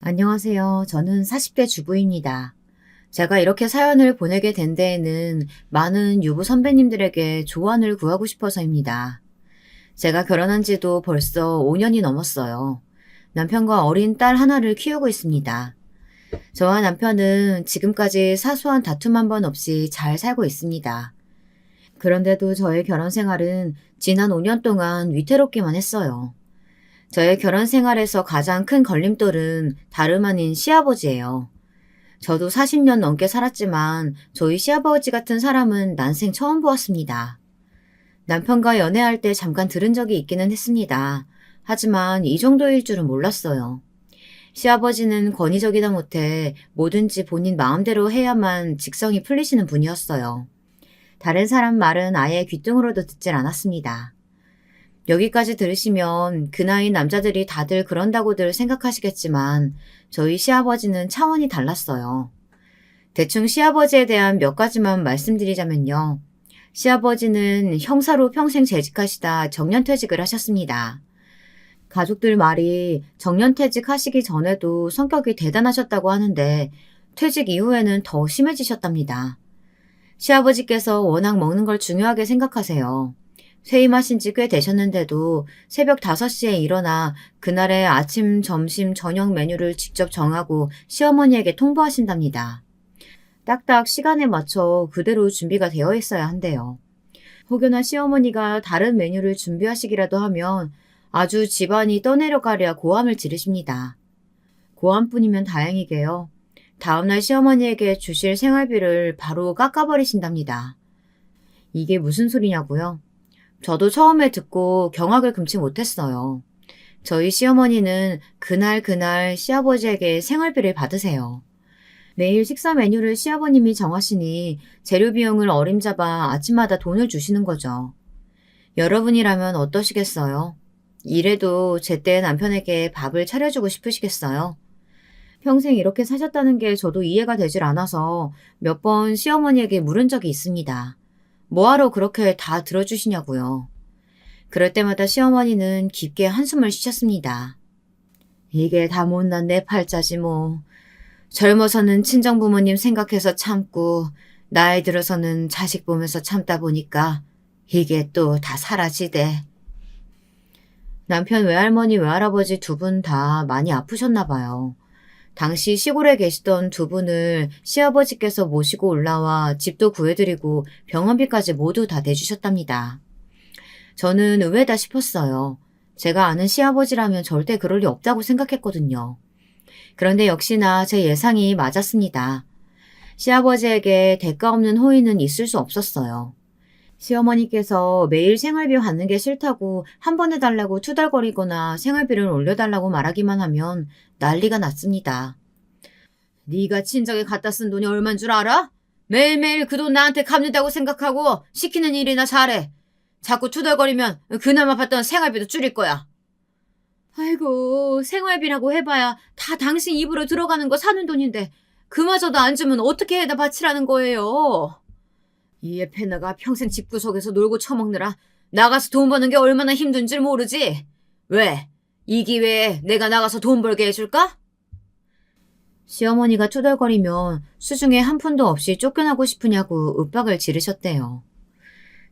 안녕하세요. 저는 40대 주부입니다. 제가 이렇게 사연을 보내게 된 데에는 많은 유부 선배님들에게 조언을 구하고 싶어서입니다. 제가 결혼한 지도 벌써 5년이 넘었어요. 남편과 어린 딸 하나를 키우고 있습니다. 저와 남편은 지금까지 사소한 다툼 한 번 없이 잘 살고 있습니다. 그런데도 저의 결혼 생활은 지난 5년 동안 위태롭기만 했어요. 저의 결혼 생활에서 가장 큰 걸림돌은 다름 아닌 시아버지예요. 저도 40년 넘게 살았지만 저희 시아버지 같은 사람은 난생 처음 보았습니다. 남편과 연애할 때 잠깐 들은 적이 있기는 했습니다. 하지만 이 정도일 줄은 몰랐어요. 시아버지는 권위적이다 못해 뭐든지 본인 마음대로 해야만 직성이 풀리시는 분이었어요. 다른 사람 말은 아예 귓등으로도 듣질 않았습니다. 여기까지 들으시면 그 나이 남자들이 다들 그런다고들 생각하시겠지만 저희 시아버지는 차원이 달랐어요. 대충 시아버지에 대한 몇 가지만 말씀드리자면요. 시아버지는 형사로 평생 재직하시다 정년퇴직을 하셨습니다. 가족들 말이 정년퇴직 하시기 전에도 성격이 대단하셨다고 하는데 퇴직 이후에는 더 심해지셨답니다. 시아버지께서 워낙 먹는 걸 중요하게 생각하세요. 퇴임하신 지 꽤 되셨는데도 새벽 5시에 일어나 그날의 아침, 점심, 저녁 메뉴를 직접 정하고 시어머니에게 통보하신답니다. 딱딱 시간에 맞춰 그대로 준비가 되어 있어야 한대요. 혹여나 시어머니가 다른 메뉴를 준비하시기라도 하면 아주 집안이 떠내려가랴 고함을 지르십니다. 고함뿐이면 다행이게요. 다음날 시어머니에게 주실 생활비를 바로 깎아버리신답니다. 이게 무슨 소리냐고요? 저도 처음에 듣고 경악을 금치 못했어요. 저희 시어머니는 그날 시아버지에게 생활비를 받으세요. 매일 식사 메뉴를 시아버님이 정하시니 재료 비용을 어림잡아 아침마다 돈을 주시는 거죠. 여러분이라면 어떠시겠어요? 이래도 제때 남편에게 밥을 차려주고 싶으시겠어요? 평생 이렇게 사셨다는 게 저도 이해가 되질 않아서 몇 번 시어머니에게 물은 적이 있습니다. 뭐하러 그렇게 다 들어주시냐고요. 그럴 때마다 시어머니는 깊게 한숨을 쉬셨습니다. 이게 다 못난 내 팔자지 뭐. 젊어서는 친정부모님 생각해서 참고 나이 들어서는 자식 보면서 참다 보니까 이게 또 다 사라지대. 남편 외할머니 외할아버지 두 분 다 많이 아프셨나 봐요. 당시 시골에 계시던 두 분을 시아버지께서 모시고 올라와 집도 구해드리고 병원비까지 모두 다 내주셨답니다. 저는 의외다 싶었어요. 제가 아는 시아버지라면 절대 그럴 리 없다고 생각했거든요. 그런데 역시나 제 예상이 맞았습니다. 시아버지에게 대가 없는 호의는 있을 수 없었어요. 시어머니께서 매일 생활비 받는 게 싫다고 한 번 해달라고 투덜거리거나 생활비를 올려달라고 말하기만 하면 난리가 났습니다. 네가 친정에 갖다 쓴 돈이 얼만 줄 알아? 매일매일 그 돈 나한테 갚는다고 생각하고 시키는 일이나 잘해. 자꾸 투덜거리면 그나마 받던 생활비도 줄일 거야. 아이고, 생활비라고 해봐야 다 당신 입으로 들어가는 거 사는 돈인데 그마저도 안 주면 어떻게 해다 바치라는 거예요. 이 에페나가 평생 집구석에서 놀고 처먹느라 나가서 돈 버는 게 얼마나 힘든 줄 모르지? 왜? 이 기회에 내가 나가서 돈 벌게 해줄까? 시어머니가 투덜거리면 수중에 한 푼도 없이 쫓겨나고 싶으냐고 윽박을 지르셨대요.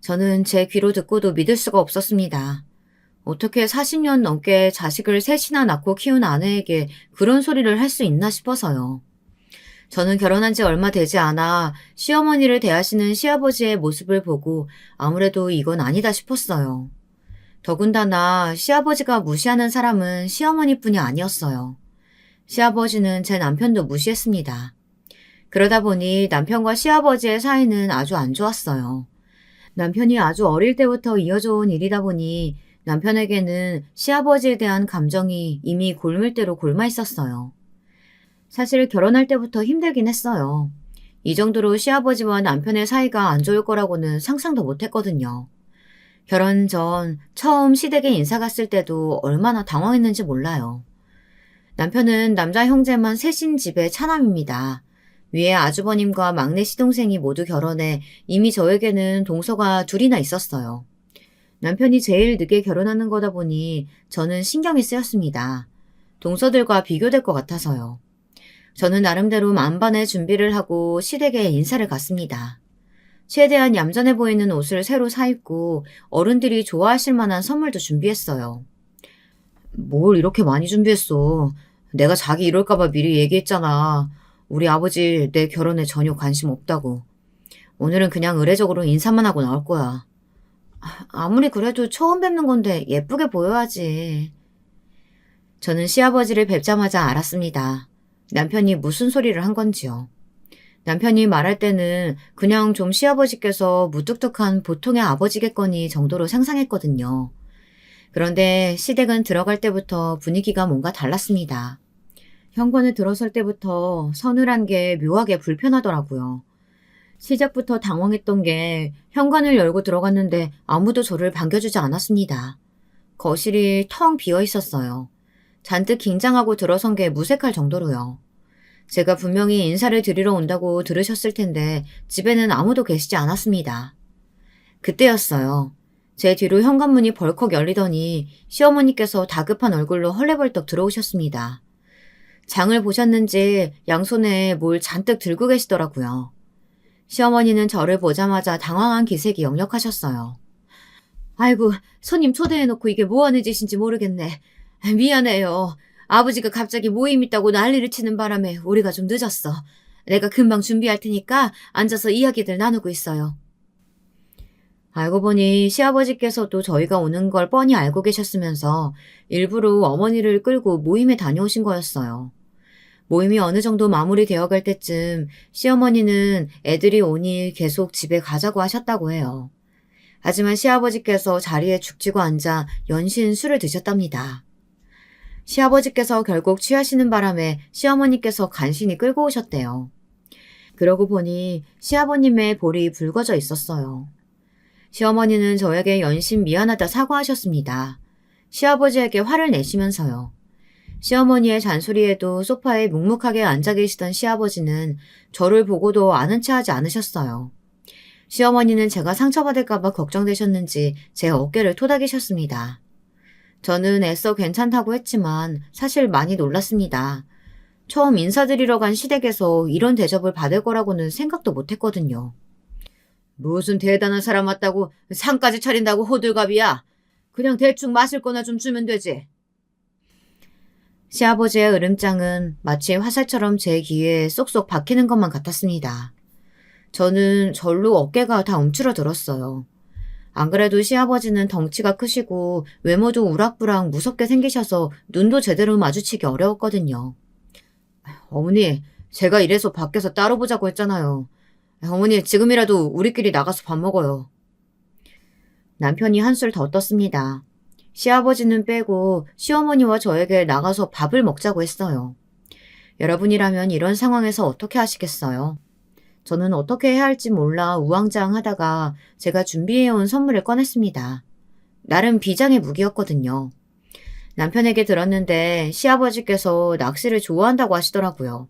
저는 제 귀로 듣고도 믿을 수가 없었습니다. 어떻게 40년 넘게 자식을 셋이나 낳고 키운 아내에게 그런 소리를 할 수 있나 싶어서요. 저는 결혼한 지 얼마 되지 않아 시어머니를 대하시는 시아버지의 모습을 보고 아무래도 이건 아니다 싶었어요. 더군다나 시아버지가 무시하는 사람은 시어머니뿐이 아니었어요. 시아버지는 제 남편도 무시했습니다. 그러다 보니 남편과 시아버지의 사이는 아주 안 좋았어요. 남편이 아주 어릴 때부터 이어져 온 일이다 보니 남편에게는 시아버지에 대한 감정이 이미 골물대로 골마 있었어요. 사실 결혼할 때부터 힘들긴 했어요. 이 정도로 시아버지와 남편의 사이가 안 좋을 거라고는 상상도 못 했거든요. 결혼 전 처음 시댁에 인사 갔을 때도 얼마나 당황했는지 몰라요. 남편은 남자 형제만 셋인 집의 차남입니다. 위에 아주버님과 막내 시동생이 모두 결혼해 이미 저에게는 동서가 둘이나 있었어요. 남편이 제일 늦게 결혼하는 거다 보니 저는 신경이 쓰였습니다. 동서들과 비교될 것 같아서요. 저는 나름대로 만반의 준비를 하고 시댁에 인사를 갔습니다. 최대한 얌전해 보이는 옷을 새로 사입고 어른들이 좋아하실 만한 선물도 준비했어요. 뭘 이렇게 많이 준비했어. 내가 자기 이럴까봐 미리 얘기했잖아. 우리 아버지 내 결혼에 전혀 관심 없다고. 오늘은 그냥 의례적으로 인사만 하고 나올 거야. 아무리 그래도 처음 뵙는 건데 예쁘게 보여야지. 저는 시아버지를 뵙자마자 알았습니다. 남편이 무슨 소리를 한 건지요. 남편이 말할 때는 그냥 좀 시아버지께서 무뚝뚝한 보통의 아버지겠거니 정도로 상상했거든요. 그런데 시댁은 들어갈 때부터 분위기가 뭔가 달랐습니다. 현관에 들어설 때부터 서늘한 게 묘하게 불편하더라고요. 시작부터 당황했던 게 현관을 열고 들어갔는데 아무도 저를 반겨주지 않았습니다. 거실이 텅 비어 있었어요. 잔뜩 긴장하고 들어선 게 무색할 정도로요. 제가 분명히 인사를 드리러 온다고 들으셨을 텐데 집에는 아무도 계시지 않았습니다. 그때였어요. 제 뒤로 현관문이 벌컥 열리더니 시어머니께서 다급한 얼굴로 헐레벌떡 들어오셨습니다. 장을 보셨는지 양손에 뭘 잔뜩 들고 계시더라고요. 시어머니는 저를 보자마자 당황한 기색이 역력하셨어요. 아이고, 손님 초대해놓고 이게 뭐하는 짓인지 모르겠네. 미안해요. 아버지가 갑자기 모임 있다고 난리를 치는 바람에 우리가 좀 늦었어. 내가 금방 준비할 테니까 앉아서 이야기들 나누고 있어요. 알고 보니 시아버지께서도 저희가 오는 걸 뻔히 알고 계셨으면서 일부러 어머니를 끌고 모임에 다녀오신 거였어요. 모임이 어느 정도 마무리되어 갈 때쯤 시어머니는 애들이 오니 계속 집에 가자고 하셨다고 해요. 하지만 시아버지께서 자리에 죽지고 앉아 연신 술을 드셨답니다. 시아버지께서 결국 취하시는 바람에 시어머니께서 간신히 끌고 오셨대요. 그러고 보니 시아버님의 볼이 붉어져 있었어요. 시어머니는 저에게 연신 미안하다 사과하셨습니다. 시아버지에게 화를 내시면서요. 시어머니의 잔소리에도 소파에 묵묵하게 앉아 계시던 시아버지는 저를 보고도 아는 체 하지 않으셨어요. 시어머니는 제가 상처받을까봐 걱정되셨는지 제 어깨를 토닥이셨습니다. 저는 애써 괜찮다고 했지만 사실 많이 놀랐습니다. 처음 인사드리러 간 시댁에서 이런 대접을 받을 거라고는 생각도 못했거든요. 무슨 대단한 사람 왔다고 상까지 차린다고 호들갑이야. 그냥 대충 마실 거나 좀 주면 되지. 시아버지의 으름장은 마치 화살처럼 제 귀에 쏙쏙 박히는 것만 같았습니다. 저는 절로 어깨가 다 움츠러들었어요. 안 그래도 시아버지는 덩치가 크시고 외모도 우락부락 무섭게 생기셔서 눈도 제대로 마주치기 어려웠거든요. 어머니, 제가 이래서 밖에서 따로 보자고 했잖아요. 어머니, 지금이라도 우리끼리 나가서 밥 먹어요. 남편이 한술 더 떴습니다. 시아버지는 빼고 시어머니와 저에게 나가서 밥을 먹자고 했어요. 여러분이라면 이런 상황에서 어떻게 하시겠어요? 저는 어떻게 해야 할지 몰라 우왕좌왕하다가 제가 준비해온 선물을 꺼냈습니다. 나름 비장의 무기였거든요. 남편에게 들었는데 시아버지께서 낚시를 좋아한다고 하시더라고요.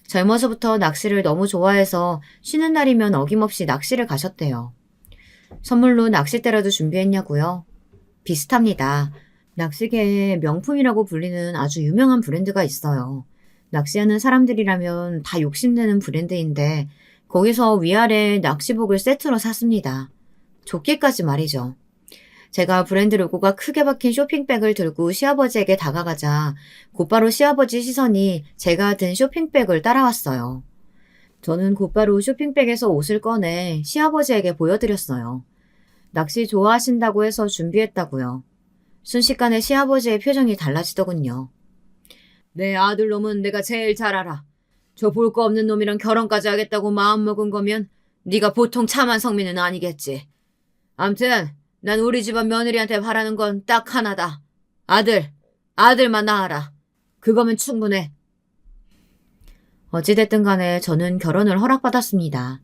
젊어서부터 낚시를 너무 좋아해서 쉬는 날이면 어김없이 낚시를 가셨대요. 선물로 낚싯대라도 준비했냐고요? 비슷합니다. 낚시계의 명품이라고 불리는 아주 유명한 브랜드가 있어요. 낚시하는 사람들이라면 다 욕심내는 브랜드인데 거기서 위아래 낚시복을 세트로 샀습니다. 조끼까지 말이죠. 제가 브랜드 로고가 크게 박힌 쇼핑백을 들고 시아버지에게 다가가자 곧바로 시아버지 시선이 제가 든 쇼핑백을 따라왔어요. 저는 곧바로 쇼핑백에서 옷을 꺼내 시아버지에게 보여드렸어요. 낚시 좋아하신다고 해서 준비했다고요. 순식간에 시아버지의 표정이 달라지더군요. 내 아들놈은 내가 제일 잘 알아. 저 볼 거 없는 놈이랑 결혼까지 하겠다고 마음먹은 거면 네가 보통 참한 성민은 아니겠지. 암튼 난 우리 집안 며느리한테 바라는 건 딱 하나다. 아들만 낳아라. 그거면 충분해. 어찌됐든 간에 저는 결혼을 허락받았습니다.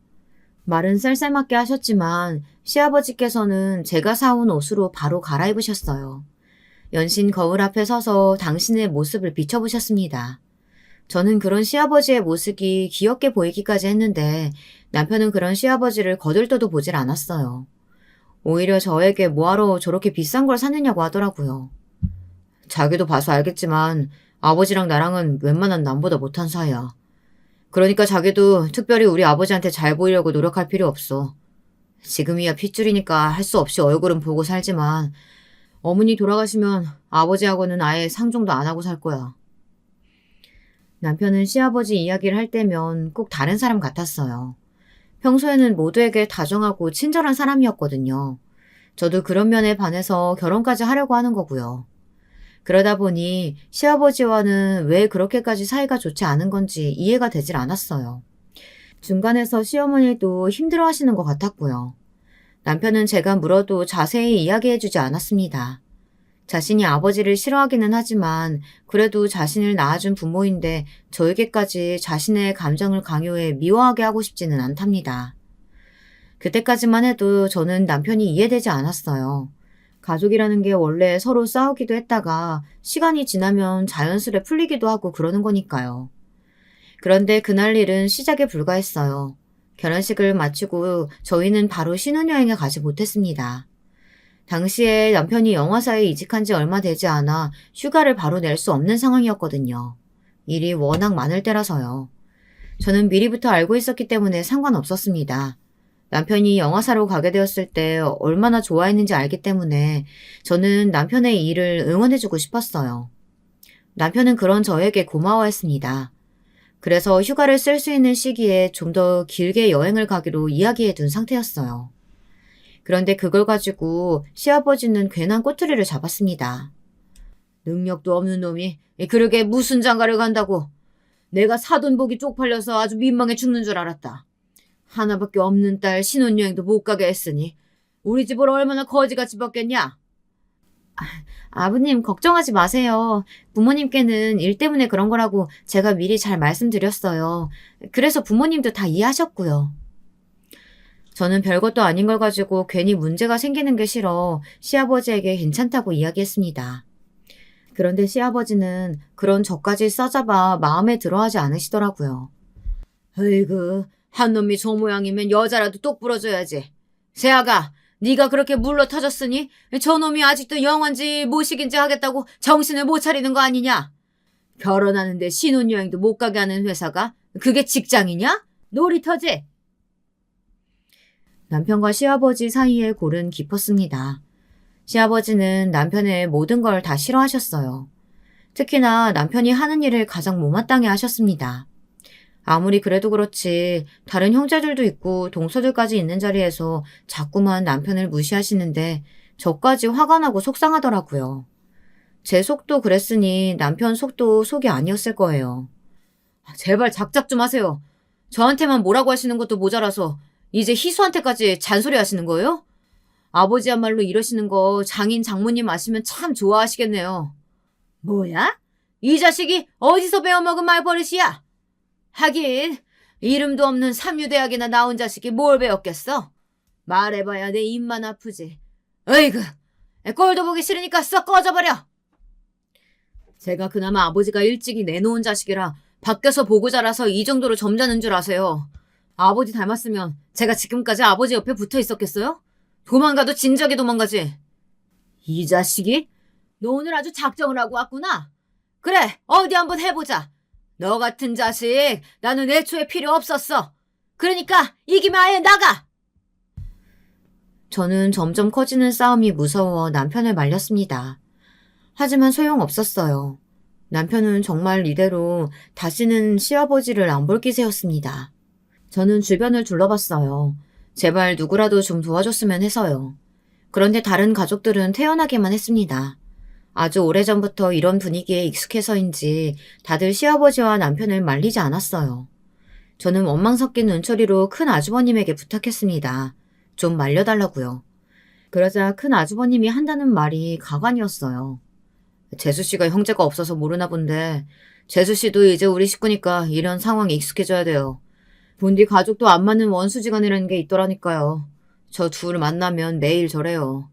말은 쌀쌀맞게 하셨지만 시아버지께서는 제가 사온 옷으로 바로 갈아입으셨어요. 연신 거울 앞에 서서 당신의 모습을 비춰보셨습니다. 저는 그런 시아버지의 모습이 귀엽게 보이기까지 했는데 남편은 그런 시아버지를 거들떠도 보질 않았어요. 오히려 저에게 뭐하러 저렇게 비싼 걸 샀느냐고 하더라고요. 자기도 봐서 알겠지만 아버지랑 나랑은 웬만한 남보다 못한 사이야. 그러니까 자기도 특별히 우리 아버지한테 잘 보이려고 노력할 필요 없어. 지금이야 핏줄이니까 할 수 없이 얼굴은 보고 살지만 어머니 돌아가시면 아버지하고는 아예 상종도 안 하고 살 거야. 남편은 시아버지 이야기를 할 때면 꼭 다른 사람 같았어요. 평소에는 모두에게 다정하고 친절한 사람이었거든요. 저도 그런 면에 반해서 결혼까지 하려고 하는 거고요. 그러다 보니 시아버지와는 왜 그렇게까지 사이가 좋지 않은 건지 이해가 되질 않았어요. 중간에서 시어머니도 힘들어하시는 것 같았고요. 남편은 제가 물어도 자세히 이야기해주지 않았습니다. 자신이 아버지를 싫어하기는 하지만 그래도 자신을 낳아준 부모인데 저에게까지 자신의 감정을 강요해 미워하게 하고 싶지는 않답니다. 그때까지만 해도 저는 남편이 이해되지 않았어요. 가족이라는 게 원래 서로 싸우기도 했다가 시간이 지나면 자연스레 풀리기도 하고 그러는 거니까요. 그런데 그날 일은 시작에 불과했어요. 결혼식을 마치고 저희는 바로 신혼여행에 가지 못했습니다. 당시에 남편이 영화사에 이직한 지 얼마 되지 않아 휴가를 바로 낼 수 없는 상황이었거든요. 일이 워낙 많을 때라서요. 저는 미리부터 알고 있었기 때문에 상관없었습니다. 남편이 영화사로 가게 되었을 때 얼마나 좋아했는지 알기 때문에 저는 남편의 일을 응원해주고 싶었어요. 남편은 그런 저에게 고마워했습니다. 그래서 휴가를 쓸 수 있는 시기에 좀 더 길게 여행을 가기로 이야기해둔 상태였어요. 그런데 그걸 가지고 시아버지는 괜한 꼬투리를 잡았습니다. 능력도 없는 놈이 그러게 무슨 장가를 간다고. 내가 사돈복이 쪽팔려서 아주 민망해 죽는 줄 알았다. 하나밖에 없는 딸 신혼여행도 못 가게 했으니 우리 집을 얼마나 거지같이 받겠냐? 아버님 걱정하지 마세요. 부모님께는 일 때문에 그런 거라고 제가 미리 잘 말씀드렸어요. 그래서 부모님도 다 이해하셨고요. 저는 별것도 아닌 걸 가지고 괜히 문제가 생기는 게 싫어 시아버지에게 괜찮다고 이야기했습니다. 그런데 시아버지는 그런 저까지 싸잡아 마음에 들어하지 않으시더라고요. 어이구, 한 놈이 저 모양이면 여자라도 똑 부러져야지. 세아가, 네가 그렇게 물러 터졌으니 저놈이 아직도 영원지 모식인지 하겠다고 정신을 못 차리는 거 아니냐? 결혼하는데 신혼여행도 못 가게 하는 회사가 그게 직장이냐? 놀이터지? 남편과 시아버지 사이의 골은 깊었습니다. 시아버지는 남편의 모든 걸 다 싫어하셨어요. 특히나 남편이 하는 일을 가장 못마땅해 하셨습니다. 아무리 그래도 그렇지 다른 형제들도 있고 동서들까지 있는 자리에서 자꾸만 남편을 무시하시는데 저까지 화가 나고 속상하더라고요. 제 속도 그랬으니 남편 속도 속이 아니었을 거예요. 제발 작작 좀 하세요. 저한테만 뭐라고 하시는 것도 모자라서 이제 희수한테까지 잔소리 하시는 거예요? 아버지야말로 이러시는 거 장인 장모님 아시면 참 좋아하시겠네요. 뭐야? 이 자식이 어디서 배워먹은 말버릇이야? 하긴 이름도 없는 삼류대학이나 나온 자식이 뭘 배웠겠어? 말해봐야 내 입만 아프지. 어이구, 꼴도 보기 싫으니까 썩 꺼져버려. 제가 그나마 아버지가 일찍이 내놓은 자식이라 밖에서 보고 자라서 이 정도로 점잖은 줄 아세요. 아버지 닮았으면 제가 지금까지 아버지 옆에 붙어 있었겠어요? 도망가도 진작에 도망가지. 이 자식이? 너 오늘 아주 작정을 하고 왔구나. 그래, 어디 한번 해보자. 너 같은 자식 나는 애초에 필요 없었어. 그러니까 이기면 아예 나가. 저는 점점 커지는 싸움이 무서워 남편을 말렸습니다. 하지만 소용없었어요. 남편은 정말 이대로 다시는 시아버지를 안 볼 기세였습니다. 저는 주변을 둘러봤어요. 제발 누구라도 좀 도와줬으면 해서요. 그런데 다른 가족들은 태연하게만 했습니다. 아주 오래전부터 이런 분위기에 익숙해서인지 다들 시아버지와 남편을 말리지 않았어요. 저는 원망 섞인 눈초리로 큰 아주버님에게 부탁했습니다. 좀 말려달라고요. 그러자 큰 아주버님이 한다는 말이 가관이었어요. 재수씨가 형제가 없어서 모르나 본데 재수씨도 이제 우리 식구니까 이런 상황에 익숙해져야 돼요. 본디 가족도 안 맞는 원수지간이라는 게 있더라니까요. 저 둘 만나면 매일 저래요.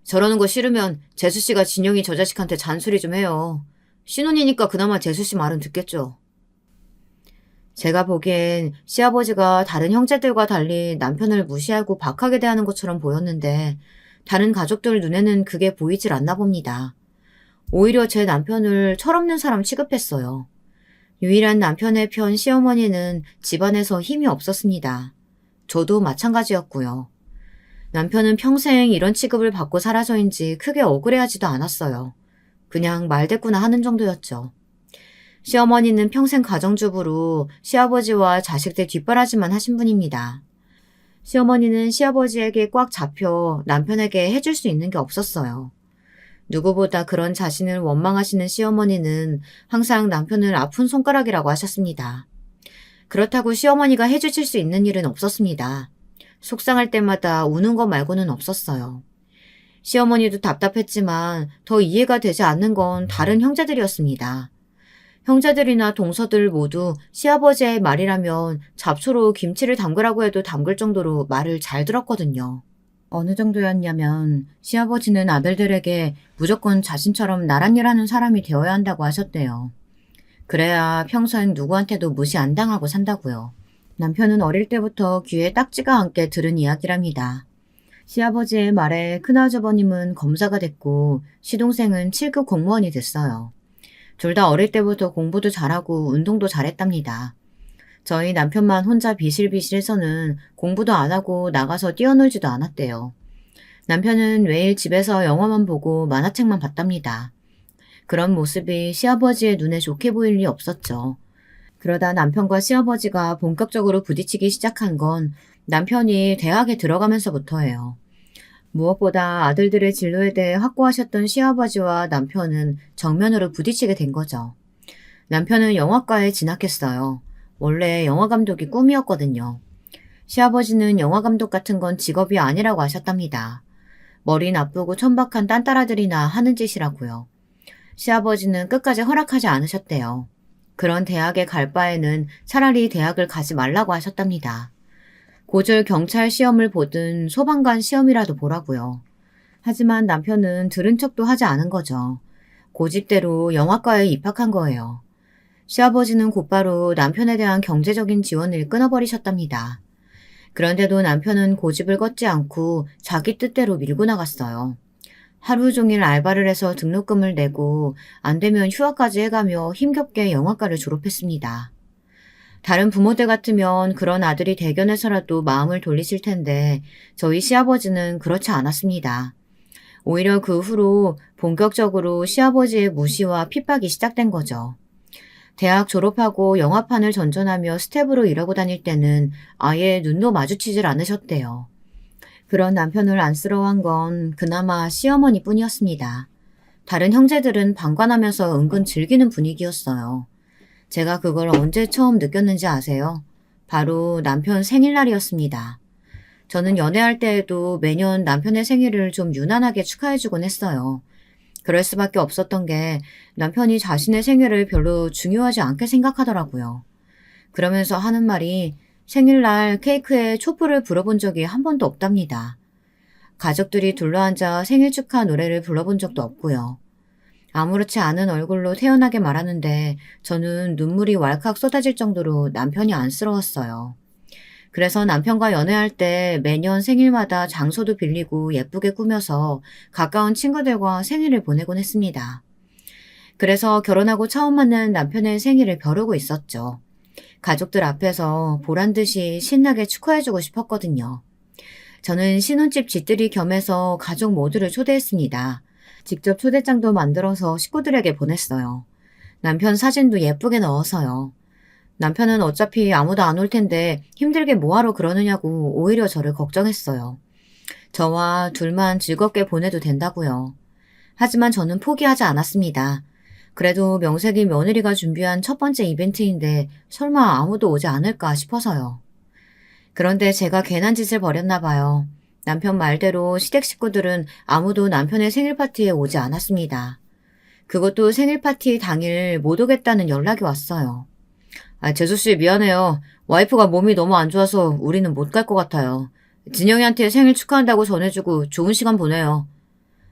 저러는 거 싫으면 재수씨가 진영이 저 자식한테 잔소리 좀 해요. 신혼이니까 그나마 재수씨 말은 듣겠죠. 제가 보기엔 시아버지가 다른 형제들과 달리 남편을 무시하고 박하게 대하는 것처럼 보였는데 다른 가족들 눈에는 그게 보이질 않나 봅니다. 오히려 제 남편을 철없는 사람 취급했어요. 유일한 남편의 편 시어머니는 집안에서 힘이 없었습니다. 저도 마찬가지였고요. 남편은 평생 이런 취급을 받고 살아서인지 크게 억울해하지도 않았어요. 그냥 말대꾸나 하는 정도였죠. 시어머니는 평생 가정주부로 시아버지와 자식들 뒷바라지만 하신 분입니다. 시어머니는 시아버지에게 꽉 잡혀 남편에게 해줄 수 있는 게 없었어요. 누구보다 그런 자신을 원망하시는 시어머니는 항상 남편을 아픈 손가락이라고 하셨습니다. 그렇다고 시어머니가 해주실 수 있는 일은 없었습니다. 속상할 때마다 우는 것 말고는 없었어요. 시어머니도 답답했지만 더 이해가 되지 않는 건 다른 형제들이었습니다. 형제들이나 동서들 모두 시아버지의 말이라면 잡초로 김치를 담그라고 해도 담글 정도로 말을 잘 들었거든요. 어느 정도였냐면 시아버지는 아들들에게 무조건 자신처럼 나란 일하는 사람이 되어야 한다고 하셨대요. 그래야 평생 누구한테도 무시 안 당하고 산다고요. 남편은 어릴 때부터 귀에 딱지가 않게 들은 이야기랍니다. 시아버지의 말에 큰아주버님은 검사가 됐고 시동생은 7급 공무원이 됐어요. 둘 다 어릴 때부터 공부도 잘하고 운동도 잘했답니다. 저희 남편만 혼자 비실비실해서는 공부도 안 하고 나가서 뛰어놀지도 않았대요. 남편은 매일 집에서 영화만 보고 만화책만 봤답니다. 그런 모습이 시아버지의 눈에 좋게 보일 리 없었죠. 그러다 남편과 시아버지가 본격적으로 부딪히기 시작한 건 남편이 대학에 들어가면서부터예요. 무엇보다 아들들의 진로에 대해 확고하셨던 시아버지와 남편은 정면으로 부딪히게 된 거죠. 남편은 영화과에 진학했어요. 원래 영화감독이 꿈이었거든요. 시아버지는 영화감독 같은 건 직업이 아니라고 하셨답니다. 머리 나쁘고 천박한 딴따라들이나 하는 짓이라고요. 시아버지는 끝까지 허락하지 않으셨대요. 그런 대학에 갈 바에는 차라리 대학을 가지 말라고 하셨답니다. 고졸 경찰 시험을 보든 소방관 시험이라도 보라고요. 하지만 남편은 들은 척도 하지 않은 거죠. 고집대로 영화과에 입학한 거예요. 시아버지는 곧바로 남편에 대한 경제적인 지원을 끊어버리셨답니다. 그런데도 남편은 고집을 꺾지 않고 자기 뜻대로 밀고 나갔어요. 하루 종일 알바를 해서 등록금을 내고 안 되면 휴학까지 해가며 힘겹게 영화과를 졸업했습니다. 다른 부모들 같으면 그런 아들이 대견해서라도 마음을 돌리실 텐데 저희 시아버지는 그렇지 않았습니다. 오히려 그 후로 본격적으로 시아버지의 무시와 핍박이 시작된 거죠. 대학 졸업하고 영화판을 전전하며 스텝으로 일하고 다닐 때는 아예 눈도 마주치질 않으셨대요. 그런 남편을 안쓰러워한 건 그나마 시어머니 뿐이었습니다. 다른 형제들은 방관하면서 은근 즐기는 분위기였어요. 제가 그걸 언제 처음 느꼈는지 아세요? 바로 남편 생일날이었습니다. 저는 연애할 때에도 매년 남편의 생일을 좀 유난하게 축하해주곤 했어요. 그럴 수밖에 없었던 게 남편이 자신의 생일을 별로 중요하지 않게 생각하더라고요. 그러면서 하는 말이 생일날 케이크에 촛불을 불어본 적이 한 번도 없답니다. 가족들이 둘러앉아 생일 축하 노래를 불러본 적도 없고요. 아무렇지 않은 얼굴로 태연하게 말하는데 저는 눈물이 왈칵 쏟아질 정도로 남편이 안쓰러웠어요. 그래서 남편과 연애할 때 매년 생일마다 장소도 빌리고 예쁘게 꾸며서 가까운 친구들과 생일을 보내곤 했습니다. 그래서 결혼하고 처음 만난 남편의 생일을 벼르고 있었죠. 가족들 앞에서 보란듯이 신나게 축하해주고 싶었거든요. 저는 신혼집 집들이 겸해서 가족 모두를 초대했습니다. 직접 초대장도 만들어서 식구들에게 보냈어요. 남편 사진도 예쁘게 넣어서요. 남편은 어차피 아무도 안 올 텐데 힘들게 뭐하러 그러느냐고 오히려 저를 걱정했어요. 저와 둘만 즐겁게 보내도 된다고요. 하지만 저는 포기하지 않았습니다. 그래도 명색이 며느리가 준비한 첫 번째 이벤트인데 설마 아무도 오지 않을까 싶어서요. 그런데 제가 괜한 짓을 벌였나 봐요. 남편 말대로 시댁 식구들은 아무도 남편의 생일 파티에 오지 않았습니다. 그것도 생일 파티 당일 못 오겠다는 연락이 왔어요. 재수씨 미안해요. 와이프가 몸이 너무 안 좋아서 우리는 못 갈 것 같아요. 진영이한테 생일 축하한다고 전해주고 좋은 시간 보내요.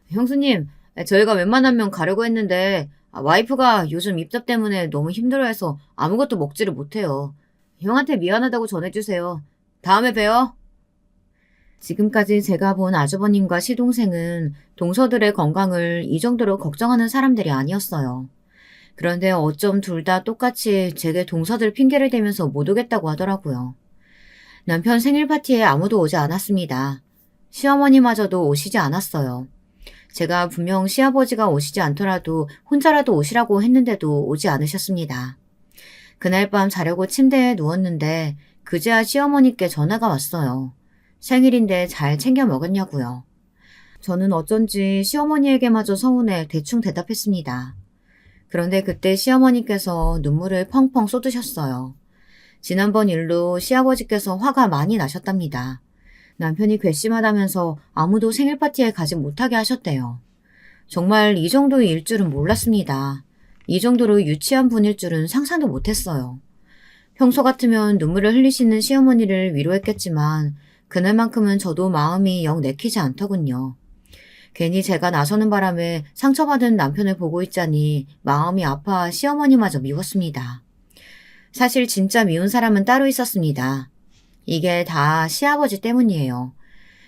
형수님, 저희가 웬만하면 가려고 했는데 와이프가 요즘 입덧 때문에 너무 힘들어해서 아무것도 먹지를 못해요. 형한테 미안하다고 전해주세요. 다음에 봬요. 지금까지 제가 본 아주버님과 시동생은 동서들의 건강을 이 정도로 걱정하는 사람들이 아니었어요. 그런데 어쩜 둘 다 똑같이 제게 동서들 핑계를 대면서 못 오겠다고 하더라고요. 남편 생일 파티에 아무도 오지 않았습니다. 시어머니마저도 오시지 않았어요. 제가 분명 시아버지가 오시지 않더라도 혼자라도 오시라고 했는데도 오지 않으셨습니다. 그날 밤 자려고 침대에 누웠는데 그제야 시어머니께 전화가 왔어요. 생일인데 잘 챙겨 먹었냐고요. 저는 어쩐지 시어머니에게마저 서운해 대충 대답했습니다. 그런데 그때 시어머니께서 눈물을 펑펑 쏟으셨어요. 지난번 일로 시아버지께서 화가 많이 나셨답니다. 남편이 괘씸하다면서 아무도 생일 파티에 가지 못하게 하셨대요. 정말 이 정도의 일 줄은 몰랐습니다. 이 정도로 유치한 분일 줄은 상상도 못했어요. 평소 같으면 눈물을 흘리시는 시어머니를 위로했겠지만 그날만큼은 저도 마음이 영 내키지 않더군요. 괜히 제가 나서는 바람에 상처받은 남편을 보고 있자니 마음이 아파 시어머니마저 미웠습니다. 사실 진짜 미운 사람은 따로 있었습니다. 이게 다 시아버지 때문이에요.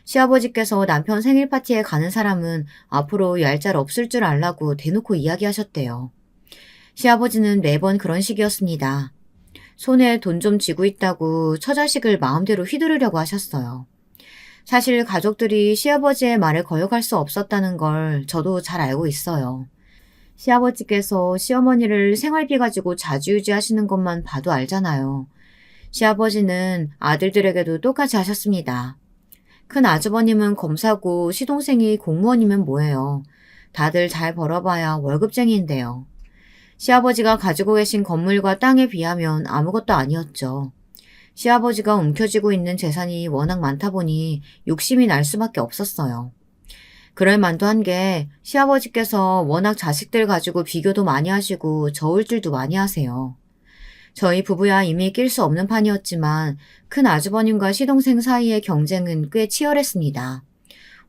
시아버지께서 남편 생일 파티에 가는 사람은 앞으로 얄짤 없을 줄 알라고 대놓고 이야기하셨대요. 시아버지는 매번 그런 식이었습니다. 손에 돈 좀 쥐고 있다고 처자식을 마음대로 휘두르려고 하셨어요. 사실 가족들이 시아버지의 말을 거역할 수 없었다는 걸 저도 잘 알고 있어요. 시아버지께서 시어머니를 생활비 가지고 좌지우지 하시는 것만 봐도 알잖아요. 시아버지는 아들들에게도 똑같이 하셨습니다. 큰 아주버님은 검사고 시동생이 공무원이면 뭐예요. 다들 잘 벌어봐야 월급쟁이인데요. 시아버지가 가지고 계신 건물과 땅에 비하면 아무것도 아니었죠. 시아버지가 움켜쥐고 있는 재산이 워낙 많다 보니 욕심이 날 수밖에 없었어요. 그럴 만도 한 게 시아버지께서 워낙 자식들 가지고 비교도 많이 하시고 저울질도 많이 하세요. 저희 부부야 이미 낄 수 없는 판이었지만 큰 아주버님과 시동생 사이의 경쟁은 꽤 치열했습니다.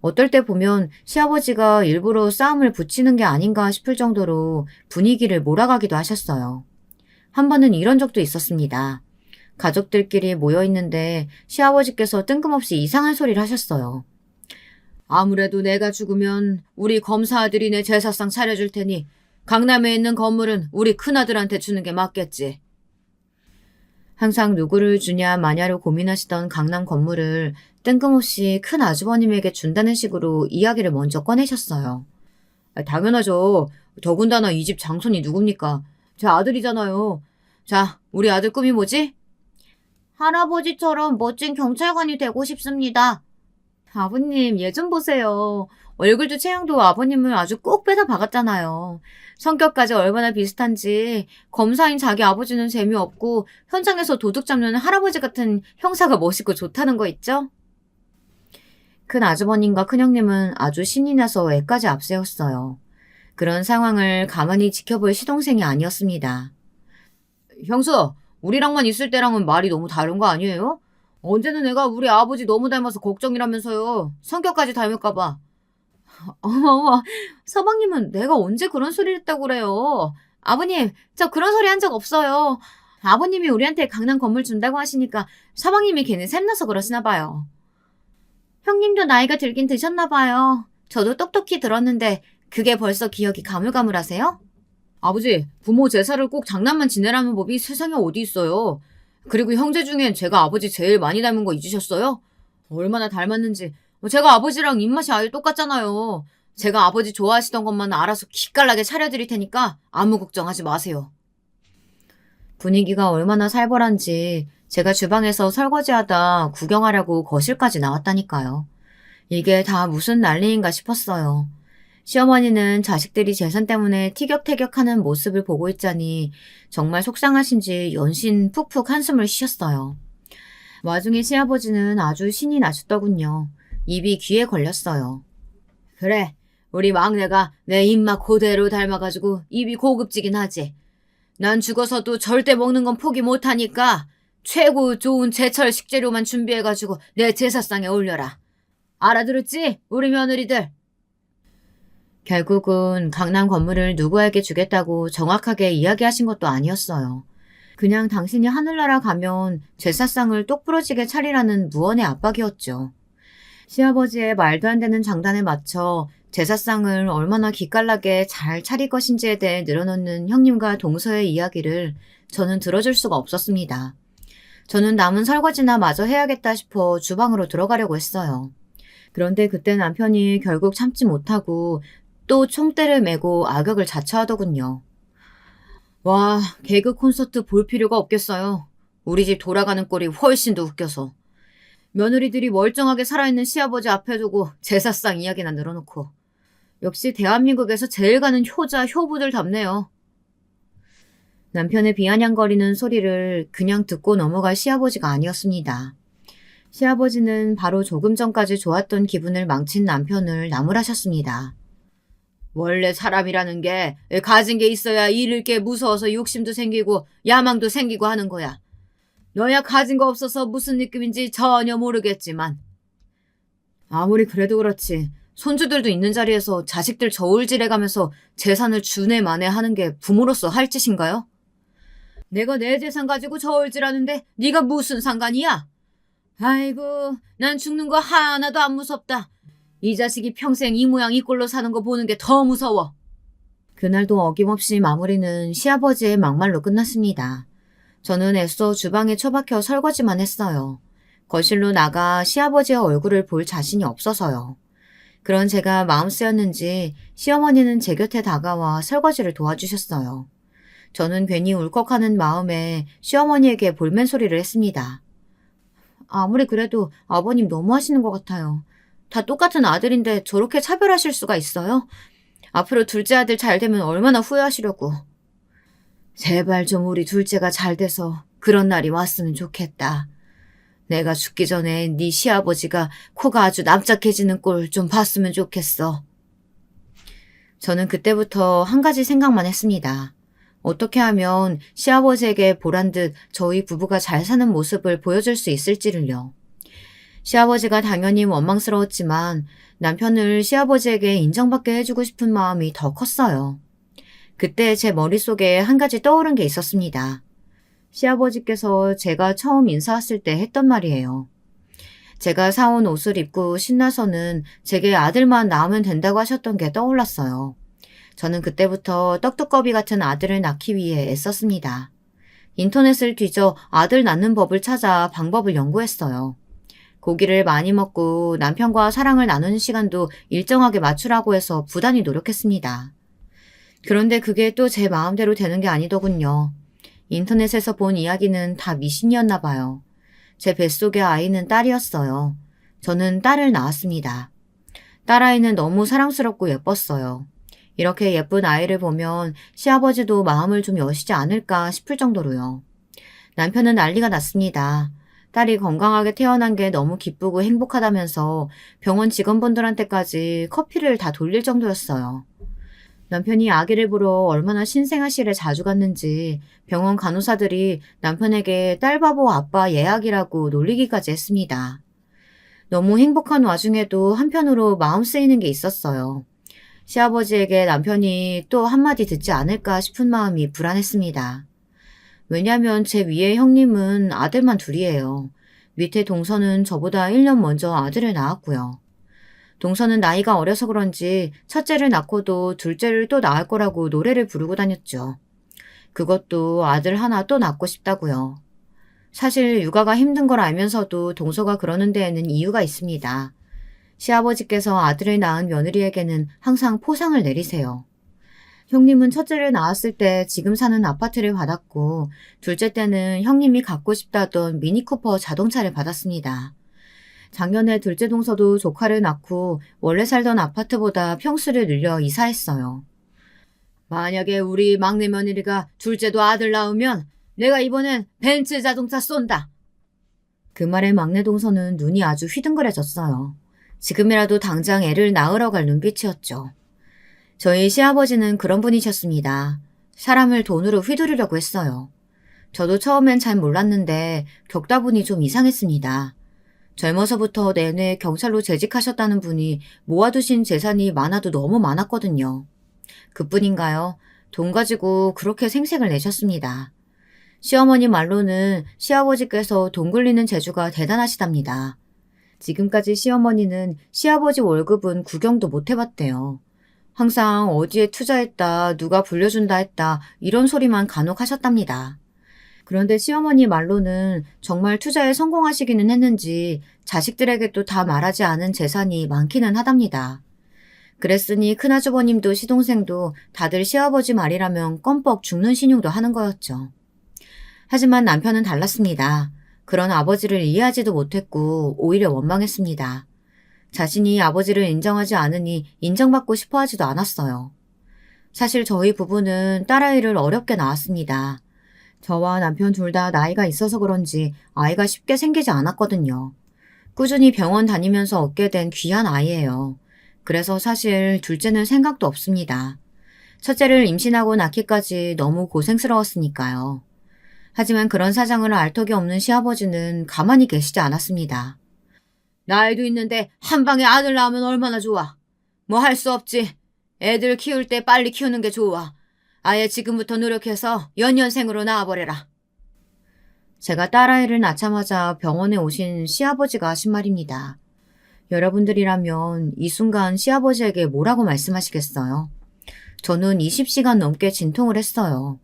어떨 때 보면 시아버지가 일부러 싸움을 붙이는 게 아닌가 싶을 정도로 분위기를 몰아가기도 하셨어요. 한 번은 이런 적도 있었습니다. 가족들끼리 모여있는데 시아버지께서 뜬금없이 이상한 소리를 하셨어요. 아무래도 내가 죽으면 우리 검사 아들이 내 제사상 차려줄 테니 강남에 있는 건물은 우리 큰아들한테 주는 게 맞겠지. 항상 누구를 주냐 마냐로 고민하시던 강남 건물을 뜬금없이 큰 아주버님에게 준다는 식으로 이야기를 먼저 꺼내셨어요. 당연하죠. 더군다나 이 집 장손이 누굽니까? 제 아들이잖아요. 자, 우리 아들 꿈이 뭐지? 할아버지처럼 멋진 경찰관이 되고 싶습니다. 아버님, 얘 좀 보세요. 얼굴도 체형도 아버님을 아주 꼭 빼다 박았잖아요. 성격까지 얼마나 비슷한지 검사인 자기 아버지는 재미없고 현장에서 도둑 잡는 할아버지 같은 형사가 멋있고 좋다는 거 있죠? 큰 아주버님과 큰형님은 아주 신이 나서 애까지 앞세웠어요. 그런 상황을 가만히 지켜볼 시동생이 아니었습니다. 형수, 우리랑만 있을 때랑은 말이 너무 다른 거 아니에요? 언제는 내가 우리 아버지 너무 닮아서 걱정이라면서요. 성격까지 닮을까 봐. 어머, 서방님은 내가 언제 그런 소리를 했다고 그래요. 아버님, 저 그런 소리 한 적 없어요. 아버님이 우리한테 강남 건물 준다고 하시니까 서방님이 괜히 샘나서 그러시나 봐요. 형님도 나이가 들긴 드셨나 봐요. 저도 똑똑히 들었는데 그게 벌써 기억이 가물가물하세요? 아버지, 부모 제사를 꼭 장난만 지내라는 법이 세상에 어디 있어요. 그리고 형제 중엔 제가 아버지 제일 많이 닮은 거 잊으셨어요? 얼마나 닮았는지. 제가 아버지랑 입맛이 아예 똑같잖아요. 제가 아버지 좋아하시던 것만 알아서 기깔나게 차려드릴 테니까 아무 걱정하지 마세요. 분위기가 얼마나 살벌한지 제가 주방에서 설거지하다 구경하려고 거실까지 나왔다니까요. 이게 다 무슨 난리인가 싶었어요. 시어머니는 자식들이 재산 때문에 티격태격하는 모습을 보고 있자니 정말 속상하신지 연신 푹푹 한숨을 쉬셨어요. 와중에 시아버지는 아주 신이 나셨더군요. 입이 귀에 걸렸어요. 그래, 우리 막내가 내 입맛 그대로 닮아가지고 입이 고급지긴 하지. 난 죽어서도 절대 먹는 건 포기 못하니까 최고 좋은 제철 식재료만 준비해가지고 내 제사상에 올려라. 알아들었지? 우리 며느리들. 결국은 강남 건물을 누구에게 주겠다고 정확하게 이야기하신 것도 아니었어요. 그냥 당신이 하늘나라 가면 제사상을 똑부러지게 차리라는 무언의 압박이었죠. 시아버지의 말도 안 되는 장단에 맞춰 제사상을 얼마나 기깔나게 잘 차릴 것인지에 대해 늘어놓는 형님과 동서의 이야기를 저는 들어줄 수가 없었습니다. 저는 남은 설거지나 마저 해야겠다 싶어 주방으로 들어가려고 했어요. 그런데 그때 남편이 결국 참지 못하고 또 총대를 메고 악역을 자처하더군요. 와, 개그 콘서트 볼 필요가 없겠어요. 우리 집 돌아가는 꼴이 훨씬 더 웃겨서. 며느리들이 멀쩡하게 살아있는 시아버지 앞에 두고 제사상 이야기나 늘어놓고. 역시 대한민국에서 제일 가는 효자, 효부들 답네요. 남편의 비아냥거리는 소리를 그냥 듣고 넘어갈 시아버지가 아니었습니다. 시아버지는 바로 조금 전까지 좋았던 기분을 망친 남편을 나무라셨습니다. 원래 사람이라는 게 가진 게 있어야 잃을 게 무서워서 욕심도 생기고 야망도 생기고 하는 거야. 너야 가진 거 없어서 무슨 느낌인지 전혀 모르겠지만. 아무리 그래도 그렇지. 손주들도 있는 자리에서 자식들 저울질해가면서 재산을 주네 마네 하는 게 부모로서 할 짓인가요? 내가 내 재산 가지고 저울질하는데 네가 무슨 상관이야? 아이고, 난 죽는 거 하나도 안 무섭다. 이 자식이 평생 이 모양 이 꼴로 사는 거 보는 게 더 무서워. 그날도 어김없이 마무리는 시아버지의 막말로 끝났습니다. 저는 애써 주방에 처박혀 설거지만 했어요. 거실로 나가 시아버지의 얼굴을 볼 자신이 없어서요. 그런 제가 마음 쓰였는지 시어머니는 제 곁에 다가와 설거지를 도와주셨어요. 저는 괜히 울컥하는 마음에 시어머니에게 볼멘 소리를 했습니다. 아무리 그래도 아버님 너무하시는 것 같아요. 다 똑같은 아들인데 저렇게 차별하실 수가 있어요? 앞으로 둘째 아들 잘 되면 얼마나 후회하시려고. 제발 좀 우리 둘째가 잘 돼서 그런 날이 왔으면 좋겠다. 내가 죽기 전에 네 시아버지가 코가 아주 납작해지는 꼴 좀 봤으면 좋겠어. 저는 그때부터 한 가지 생각만 했습니다. 어떻게 하면 시아버지에게 보란 듯 저희 부부가 잘 사는 모습을 보여줄 수 있을지를요. 시아버지가 당연히 원망스러웠지만 남편을 시아버지에게 인정받게 해주고 싶은 마음이 더 컸어요. 그때 제 머릿속에 한 가지 떠오른 게 있었습니다. 시아버지께서 제가 처음 인사 왔을 때 했던 말이에요. 제가 사온 옷을 입고 신나서는 제게 아들만 낳으면 된다고 하셨던 게 떠올랐어요. 저는 그때부터 떡두꺼비 같은 아들을 낳기 위해 애썼습니다. 인터넷을 뒤져 아들 낳는 법을 찾아 방법을 연구했어요. 고기를 많이 먹고 남편과 사랑을 나누는 시간도 일정하게 맞추라고 해서 부단히 노력했습니다. 그런데 그게 또 제 마음대로 되는 게 아니더군요. 인터넷에서 본 이야기는 다 미신이었나 봐요. 제 뱃속의 아이는 딸이었어요. 저는 딸을 낳았습니다. 딸아이는 너무 사랑스럽고 예뻤어요. 이렇게 예쁜 아이를 보면 시아버지도 마음을 좀 여시지 않을까 싶을 정도로요. 남편은 난리가 났습니다. 딸이 건강하게 태어난 게 너무 기쁘고 행복하다면서 병원 직원분들한테까지 커피를 다 돌릴 정도였어요. 남편이 아기를 보러 얼마나 신생아실에 자주 갔는지 병원 간호사들이 남편에게 딸바보 아빠 예약이라고 놀리기까지 했습니다. 너무 행복한 와중에도 한편으로 마음 쓰이는 게 있었어요. 시아버지에게 남편이 또 한마디 듣지 않을까 싶은 마음이 불안했습니다. 왜냐면 제 위에 형님은 아들만 둘이에요. 밑에 동서는 저보다 1년 먼저 아들을 낳았고요. 동서는 나이가 어려서 그런지 첫째를 낳고도 둘째를 또 낳을 거라고 노래를 부르고 다녔죠. 그것도 아들 하나 또 낳고 싶다고요. 사실 육아가 힘든 걸 알면서도 동서가 그러는 데에는 이유가 있습니다. 시아버지께서 아들을 낳은 며느리에게는 항상 포상을 내리세요. 형님은 첫째를 낳았을 때 지금 사는 아파트를 받았고 둘째 때는 형님이 갖고 싶다던 미니쿠퍼 자동차를 받았습니다. 작년에 둘째 동서도 조카를 낳고 원래 살던 아파트보다 평수를 늘려 이사했어요. 만약에 우리 막내 며느리가 둘째도 아들 낳으면 내가 이번엔 벤츠 자동차 쏜다. 그 말에 막내 동서는 눈이 아주 휘둥그레졌어요. 지금이라도 당장 애를 낳으러 갈 눈빛이었죠. 저희 시아버지는 그런 분이셨습니다. 사람을 돈으로 휘두르려고 했어요. 저도 처음엔 잘 몰랐는데 겪다 보니 좀 이상했습니다. 젊어서부터 내내 경찰로 재직하셨다는 분이 모아두신 재산이 많아도 너무 많았거든요. 그뿐인가요? 돈 가지고 그렇게 생색을 내셨습니다. 시어머니 말로는 시아버지께서 돈 굴리는 재주가 대단하시답니다. 지금까지 시어머니는 시아버지 월급은 구경도 못 해봤대요. 항상 어디에 투자했다, 누가 불려준다 했다, 이런 소리만 간혹 하셨답니다. 그런데 시어머니 말로는 정말 투자에 성공하시기는 했는지 자식들에게도 다 말하지 않은 재산이 많기는 하답니다. 그랬으니 큰아주버님도 시동생도 다들 시아버지 말이라면 껌뻑 죽는 신용도 하는 거였죠. 하지만 남편은 달랐습니다. 그런 아버지를 이해하지도 못했고 오히려 원망했습니다. 자신이 아버지를 인정하지 않으니 인정받고 싶어 하지도 않았어요. 사실 저희 부부는 딸아이를 어렵게 낳았습니다. 저와 남편 둘 다 나이가 있어서 그런지 아이가 쉽게 생기지 않았거든요. 꾸준히 병원 다니면서 얻게 된 귀한 아이예요. 그래서 사실 둘째는 생각도 없습니다. 첫째를 임신하고 낳기까지 너무 고생스러웠으니까요. 하지만 그런 사정을 알 턱이 없는 시아버지는 가만히 계시지 않았습니다. 나이도 있는데 한 방에 아들 낳으면 얼마나 좋아. 뭐 할 수 없지. 애들 키울 때 빨리 키우는 게 좋아. 아예 지금부터 노력해서 연년생으로 낳아버려라. 제가 딸아이를 낳자마자 병원에 오신 시아버지가 하신 말입니다. 여러분들이라면 이 순간 시아버지에게 뭐라고 말씀하시겠어요? 저는 20시간 넘게 진통을 했어요.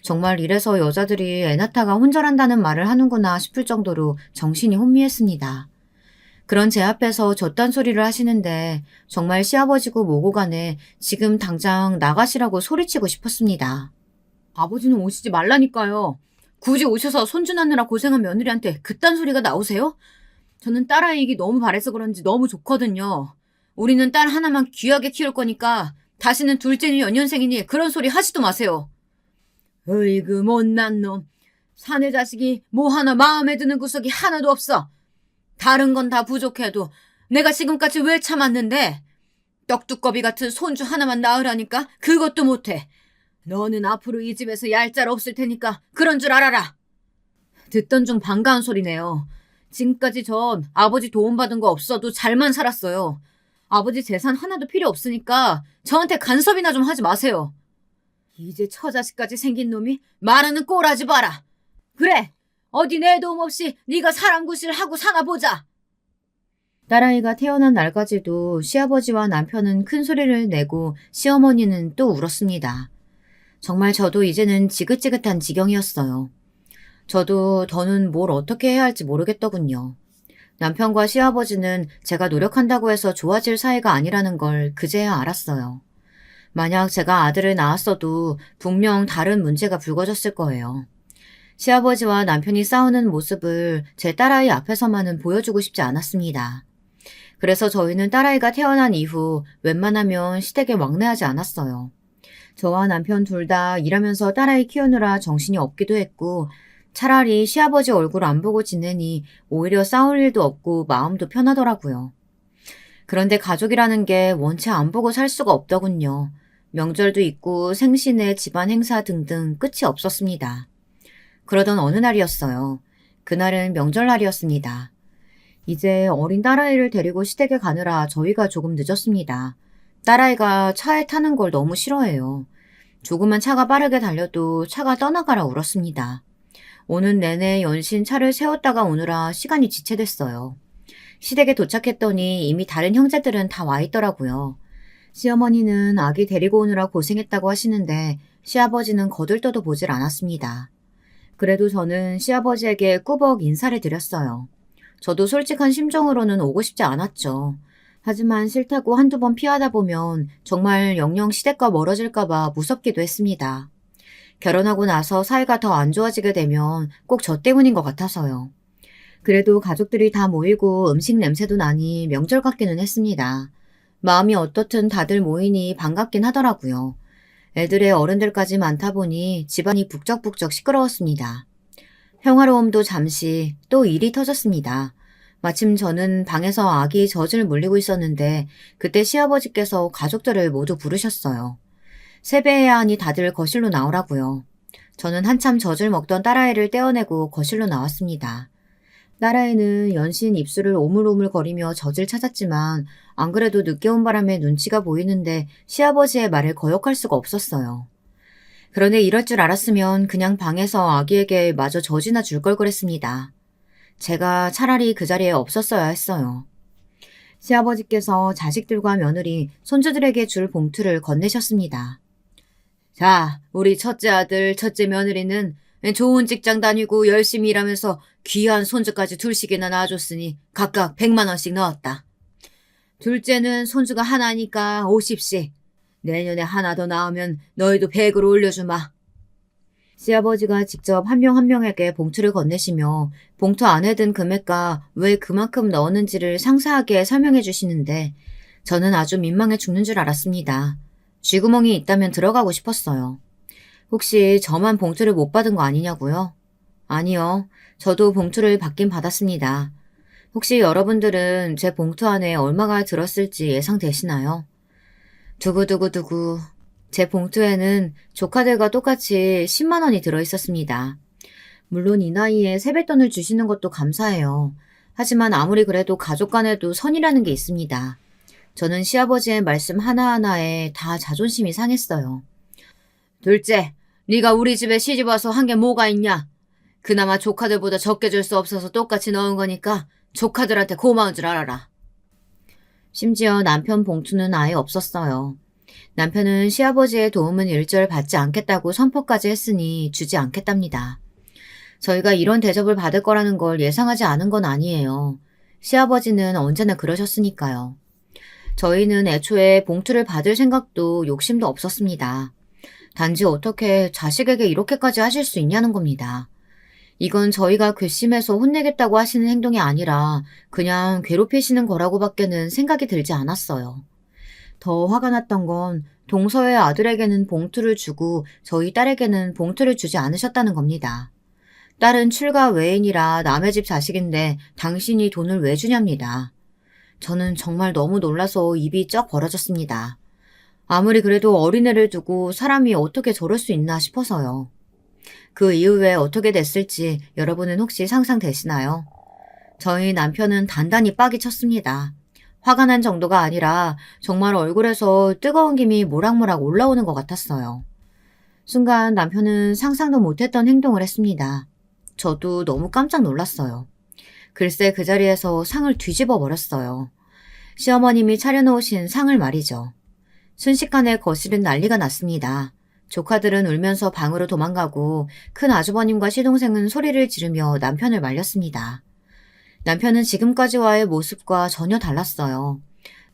정말 이래서 여자들이 애 낳다가 혼절한다는 말을 하는구나 싶을 정도로 정신이 혼미했습니다. 그런 제 앞에서 저딴 소리를 하시는데 정말 시아버지고 뭐고 간에 지금 당장 나가시라고 소리치고 싶었습니다. 아버지는 오시지 말라니까요. 굳이 오셔서 손주 낳느라 고생한 며느리한테 그딴 소리가 나오세요? 저는 딸아이기 너무 바래서 그런지 너무 좋거든요. 우리는 딸 하나만 귀하게 키울 거니까 다시는 둘째니 연년생이니 그런 소리 하지도 마세요. 으이그 못난 놈. 사내 자식이 뭐 하나 마음에 드는 구석이 하나도 없어. 다른 건 다 부족해도 내가 지금까지 왜 참았는데 떡두꺼비 같은 손주 하나만 낳으라니까 그것도 못해. 너는 앞으로 이 집에서 얄짤 없을 테니까 그런 줄 알아라. 듣던 중 반가운 소리네요. 지금까지 전 아버지 도움받은 거 없어도 잘만 살았어요. 아버지 재산 하나도 필요 없으니까 저한테 간섭이나 좀 하지 마세요. 이제 처자식까지 생긴 놈이 말하는 꼴하지 마라. 그래, 어디 내 도움 없이 네가 사랑구실 하고 사나 보자. 딸아이가 태어난 날까지도 시아버지와 남편은 큰 소리를 내고 시어머니는 또 울었습니다. 정말 저도 이제는 지긋지긋한 지경이었어요. 저도 더는 뭘 어떻게 해야 할지 모르겠더군요. 남편과 시아버지는 제가 노력한다고 해서 좋아질 사이가 아니라는 걸 그제야 알았어요. 만약 제가 아들을 낳았어도 분명 다른 문제가 불거졌을 거예요. 시아버지와 남편이 싸우는 모습을 제 딸아이 앞에서만은 보여주고 싶지 않았습니다. 그래서 저희는 딸아이가 태어난 이후 웬만하면 시댁에 왕래하지 않았어요. 저와 남편 둘 다 일하면서 딸아이 키우느라 정신이 없기도 했고 차라리 시아버지 얼굴 안 보고 지내니 오히려 싸울 일도 없고 마음도 편하더라고요. 그런데 가족이라는 게 원체 안 보고 살 수가 없더군요. 명절도 있고 생신에 집안 행사 등등 끝이 없었습니다. 그러던 어느 날이었어요. 그날은 명절날이었습니다. 이제 어린 딸아이를 데리고 시댁에 가느라 저희가 조금 늦었습니다. 딸아이가 차에 타는 걸 너무 싫어해요. 조그만 차가 빠르게 달려도 차가 떠나가라 울었습니다. 오는 내내 연신 차를 세웠다가 오느라 시간이 지체됐어요. 시댁에 도착했더니 이미 다른 형제들은 다 와 있더라고요. 시어머니는 아기 데리고 오느라 고생했다고 하시는데 시아버지는 거들떠도 보질 않았습니다. 그래도 저는 시아버지에게 꾸벅 인사를 드렸어요. 저도 솔직한 심정으로는 오고 싶지 않았죠. 하지만 싫다고 한두 번 피하다 보면 정말 영영 시댁과 멀어질까봐 무섭기도 했습니다. 결혼하고 나서 사이가 더 안 좋아지게 되면 꼭 저 때문인 것 같아서요. 그래도 가족들이 다 모이고 음식 냄새도 나니 명절 같기는 했습니다. 마음이 어떻든 다들 모이니 반갑긴 하더라고요. 애들의 어른들까지 많다 보니 집안이 북적북적 시끄러웠습니다. 평화로움도 잠시 또 일이 터졌습니다. 마침 저는 방에서 아기 젖을 물리고 있었는데 그때 시아버지께서 가족들을 모두 부르셨어요. 세배해야 하니 다들 거실로 나오라고요. 저는 한참 젖을 먹던 딸아이를 떼어내고 거실로 나왔습니다. 딸아이는 연신 입술을 오물오물거리며 젖을 찾았지만 안 그래도 늦게 온 바람에 눈치가 보이는데 시아버지의 말을 거역할 수가 없었어요. 그런데 이럴 줄 알았으면 그냥 방에서 아기에게 마저 젖이나 줄 걸 그랬습니다. 제가 차라리 그 자리에 없었어야 했어요. 시아버지께서 자식들과 며느리, 손주들에게 줄 봉투를 건네셨습니다. 자, 우리 첫째 아들, 첫째 며느리는 좋은 직장 다니고 열심히 일하면서 귀한 손주까지 둘씩이나 낳아줬으니 각각 100만 원씩 넣었다. 둘째는 손주가 하나니까 50씩. 내년에 하나 더 낳으면 너희도 100으로 올려주마. 시아버지가 직접 한 명 한 명에게 봉투를 건네시며 봉투 안에 든 금액과 왜 그만큼 넣었는지를 상세하게 설명해 주시는데 저는 아주 민망해 죽는 줄 알았습니다. 쥐구멍이 있다면 들어가고 싶었어요. 혹시 저만 봉투를 못 받은 거 아니냐고요? 아니요. 저도 봉투를 받긴 받았습니다. 혹시 여러분들은 제 봉투 안에 얼마가 들었을지 예상되시나요? 두구두구두구. 제 봉투에는 조카들과 똑같이 10만 원이 들어있었습니다. 물론 이 나이에 세뱃돈을 주시는 것도 감사해요. 하지만 아무리 그래도 가족 간에도 선이라는 게 있습니다. 저는 시아버지의 말씀 하나하나에 다 자존심이 상했어요. 둘째, 네가 우리 집에 시집와서 한 게 뭐가 있냐? 그나마 조카들보다 적게 줄 수 없어서 똑같이 넣은 거니까 조카들한테 고마운 줄 알아라. 심지어 남편 봉투는 아예 없었어요. 남편은 시아버지의 도움은 일절 받지 않겠다고 선포까지 했으니 주지 않겠답니다. 저희가 이런 대접을 받을 거라는 걸 예상하지 않은 건 아니에요. 시아버지는 언제나 그러셨으니까요. 저희는 애초에 봉투를 받을 생각도 욕심도 없었습니다. 단지 어떻게 자식에게 이렇게까지 하실 수 있냐는 겁니다. 이건 저희가 괘씸해서 혼내겠다고 하시는 행동이 아니라 그냥 괴롭히시는 거라고밖에는 생각이 들지 않았어요. 더 화가 났던 건 동서의 아들에게는 봉투를 주고 저희 딸에게는 봉투를 주지 않으셨다는 겁니다. 딸은 출가 외인이라 남의 집 자식인데 당신이 돈을 왜 주냐입니다. 저는 정말 너무 놀라서 입이 쩍 벌어졌습니다. 아무리 그래도 어린애를 두고 사람이 어떻게 저럴 수 있나 싶어서요. 그 이후에 어떻게 됐을지 여러분은 혹시 상상되시나요? 저희 남편은 단단히 빡이 쳤습니다. 화가 난 정도가 아니라 정말 얼굴에서 뜨거운 김이 모락모락 올라오는 것 같았어요. 순간 남편은 상상도 못했던 행동을 했습니다. 저도 너무 깜짝 놀랐어요. 글쎄 그 자리에서 상을 뒤집어 버렸어요. 시어머님이 차려놓으신 상을 말이죠. 순식간에 거실은 난리가 났습니다. 조카들은 울면서 방으로 도망가고 큰 아주버님과 시동생은 소리를 지르며 남편을 말렸습니다. 남편은 지금까지와의 모습과 전혀 달랐어요.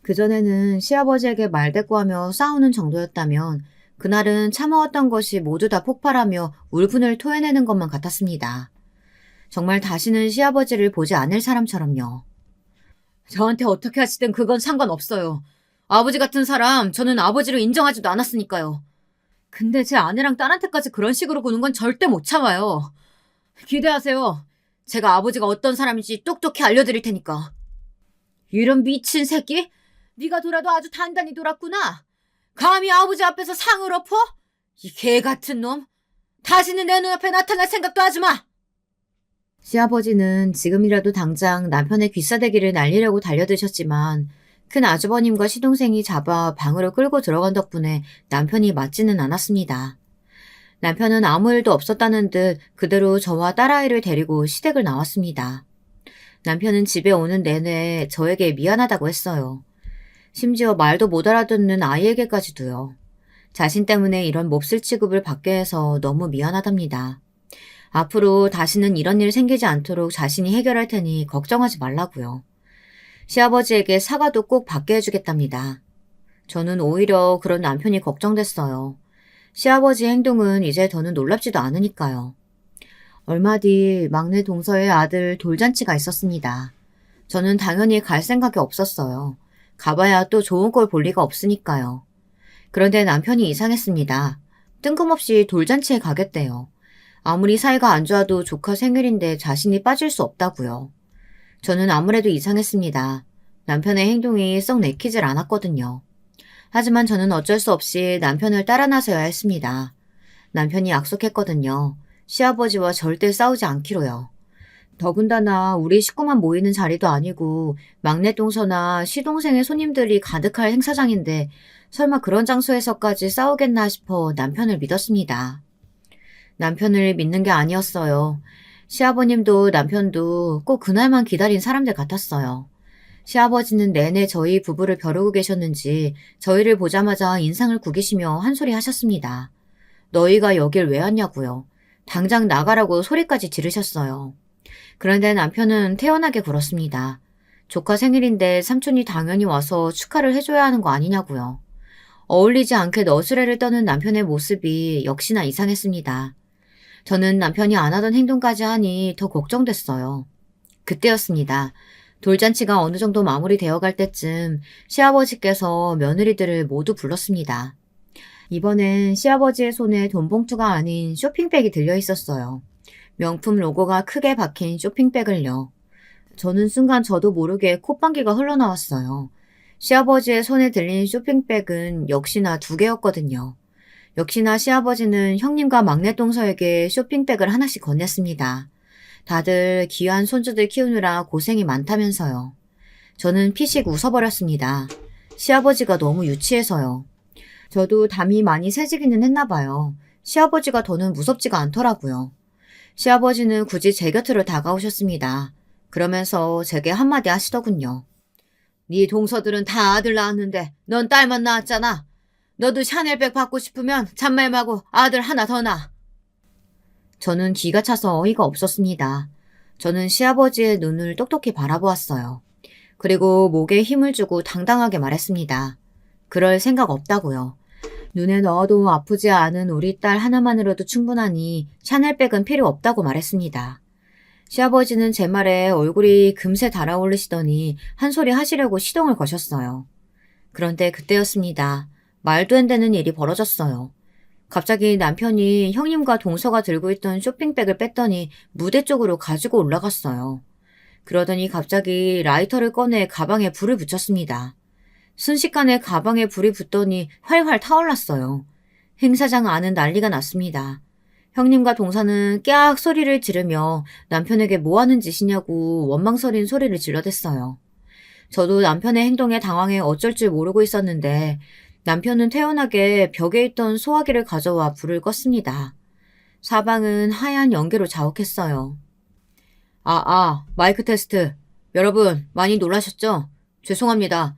그전에는 시아버지에게 말대꾸하며 싸우는 정도였다면 그날은 참아왔던 것이 모두 다 폭발하며 울분을 토해내는 것만 같았습니다. 정말 다시는 시아버지를 보지 않을 사람처럼요. 저한테 어떻게 하시든 그건 상관없어요. 아버지 같은 사람 저는 아버지로 인정하지도 않았으니까요. 근데 제 아내랑 딸한테까지 그런 식으로 구는 건 절대 못 참아요. 기대하세요. 제가 아버지가 어떤 사람인지 똑똑히 알려드릴 테니까. 이런 미친 새끼? 네가 돌아도 아주 단단히 돌았구나. 감히 아버지 앞에서 상을 엎어? 이 개같은 놈. 다시는 내 눈앞에 나타날 생각도 하지 마. 시아버지는 지금이라도 당장 남편의 귀싸대기를 날리려고 달려드셨지만 큰 아주버님과 시동생이 잡아 방으로 끌고 들어간 덕분에 남편이 맞지는 않았습니다. 남편은 아무 일도 없었다는 듯 그대로 저와 딸아이를 데리고 시댁을 나왔습니다. 남편은 집에 오는 내내 저에게 미안하다고 했어요. 심지어 말도 못 알아듣는 아이에게까지도요. 자신 때문에 이런 몹쓸 취급을 받게 해서 너무 미안하답니다. 앞으로 다시는 이런 일 생기지 않도록 자신이 해결할 테니 걱정하지 말라고요. 시아버지에게 사과도 꼭 받게 해주겠답니다. 저는 오히려 그런 남편이 걱정됐어요. 시아버지의 행동은 이제 더는 놀랍지도 않으니까요. 얼마 뒤 막내 동서의 아들 돌잔치가 있었습니다. 저는 당연히 갈 생각이 없었어요. 가봐야 또 좋은 꼴 볼 리가 없으니까요. 그런데 남편이 이상했습니다. 뜬금없이 돌잔치에 가겠대요. 아무리 사이가 안 좋아도 조카 생일인데 자신이 빠질 수 없다고요. 저는 아무래도 이상했습니다. 남편의 행동이 썩 내키질 않았거든요. 하지만 저는 어쩔 수 없이 남편을 따라 나서야 했습니다. 남편이 약속했거든요. 시아버지와 절대 싸우지 않기로요. 더군다나 우리 식구만 모이는 자리도 아니고 막내 동서나 시동생의 손님들이 가득할 행사장인데 설마 그런 장소에서까지 싸우겠나 싶어 남편을 믿었습니다. 남편을 믿는 게 아니었어요. 시아버님도 남편도 꼭 그날만 기다린 사람들 같았어요. 시아버지는 내내 저희 부부를 벼르고 계셨는지 저희를 보자마자 인상을 구기시며 한 소리 하셨습니다. 너희가 여길 왜 왔냐고요. 당장 나가라고 소리까지 지르셨어요. 그런데 남편은 태연하게 굴었습니다. 조카 생일인데 삼촌이 당연히 와서 축하를 해줘야 하는 거 아니냐고요. 어울리지 않게 너스레를 떠는 남편의 모습이 역시나 이상했습니다. 저는 남편이 안 하던 행동까지 하니 더 걱정됐어요. 그때였습니다. 돌잔치가 어느 정도 마무리되어 갈 때쯤 시아버지께서 며느리들을 모두 불렀습니다. 이번엔 시아버지의 손에 돈봉투가 아닌 쇼핑백이 들려 있었어요. 명품 로고가 크게 박힌 쇼핑백을요. 저는 순간 저도 모르게 콧방귀가 흘러나왔어요. 시아버지의 손에 들린 쇼핑백은 역시나 2개였거든요. 역시나 시아버지는 형님과 막내 동서에게 쇼핑백을 하나씩 건넸습니다. 다들 귀한 손주들 키우느라 고생이 많다면서요. 저는 피식 웃어버렸습니다. 시아버지가 너무 유치해서요. 저도 담이 많이 새지기는 했나 봐요. 시아버지가 더는 무섭지가 않더라고요. 시아버지는 굳이 제 곁으로 다가오셨습니다. 그러면서 제게 한마디 하시더군요. 네 동서들은 다 아들 낳았는데 넌 딸만 낳았잖아. 너도 샤넬백 받고 싶으면 잔말마고 아들 하나 더 낳아. 저는 기가 차서 어이가 없었습니다. 저는 시아버지의 눈을 똑똑히 바라보았어요. 그리고 목에 힘을 주고 당당하게 말했습니다. 그럴 생각 없다고요. 눈에 넣어도 아프지 않은 우리 딸 하나만으로도 충분하니 샤넬백은 필요 없다고 말했습니다. 시아버지는 제 말에 얼굴이 금세 달아오르시더니 한 소리 하시려고 시동을 거셨어요. 그런데 그때였습니다. 말도 안 되는 일이 벌어졌어요. 갑자기 남편이 형님과 동서가 들고 있던 쇼핑백을 뺐더니 무대 쪽으로 가지고 올라갔어요. 그러더니 갑자기 라이터를 꺼내 가방에 불을 붙였습니다. 순식간에 가방에 불이 붙더니 활활 타올랐어요. 행사장 안은 난리가 났습니다. 형님과 동서는 깨악 소리를 지르며 남편에게 뭐 하는 짓이냐고 원망스러운 소리를 질러댔어요. 저도 남편의 행동에 당황해 어쩔 줄 모르고 있었는데 남편은 태연하게 벽에 있던 소화기를 가져와 불을 껐습니다. 사방은 하얀 연기로 자욱했어요. 마이크 테스트. 여러분 많이 놀라셨죠? 죄송합니다.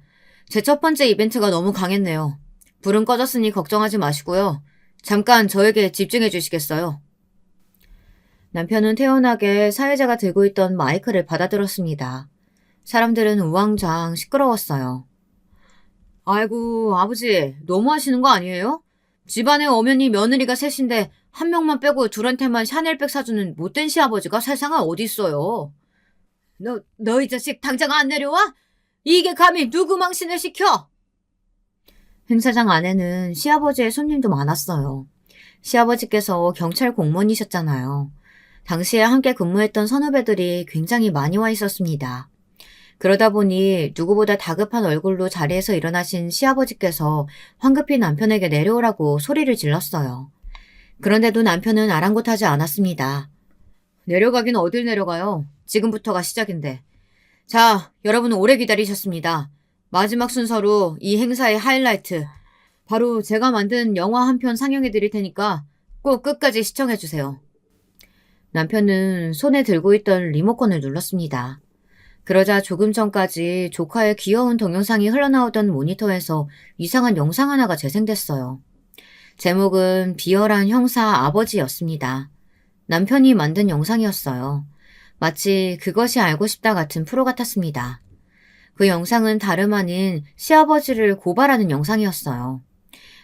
제 첫 번째 이벤트가 너무 강했네요. 불은 꺼졌으니 걱정하지 마시고요. 잠깐 저에게 집중해 주시겠어요? 남편은 태연하게 사회자가 들고 있던 마이크를 받아들었습니다. 사람들은 우왕좌왕 시끄러웠어요. 아이고 아버지 너무 하시는 거 아니에요? 집안에 엄연히 며느리가 셋인데 한 명만 빼고 둘한테만 샤넬백 사주는 못된 시아버지가 세상에 어디 있어요. 너 이 자식 당장 안 내려와? 이게 감히 누구 망신을 시켜? 행사장 안에는 시아버지의 손님도 많았어요. 시아버지께서 경찰 공무원이셨잖아요. 당시에 함께 근무했던 선후배들이 굉장히 많이 와 있었습니다. 그러다 보니 누구보다 다급한 얼굴로 자리에서 일어나신 시아버지께서 황급히 남편에게 내려오라고 소리를 질렀어요. 그런데도 남편은 아랑곳하지 않았습니다. 내려가긴 어딜 내려가요. 지금부터가 시작인데. 자, 여러분 오래 기다리셨습니다. 마지막 순서로 이 행사의 하이라이트. 바로 제가 만든 영화 한 편 상영해 드릴 테니까 꼭 끝까지 시청해 주세요. 남편은 손에 들고 있던 리모컨을 눌렀습니다. 그러자 조금 전까지 조카의 귀여운 동영상이 흘러나오던 모니터에서 이상한 영상 하나가 재생됐어요. 제목은 비열한 형사 아버지였습니다. 남편이 만든 영상이었어요. 마치 그것이 알고 싶다 같은 프로 같았습니다. 그 영상은 다름 아닌 시아버지를 고발하는 영상이었어요.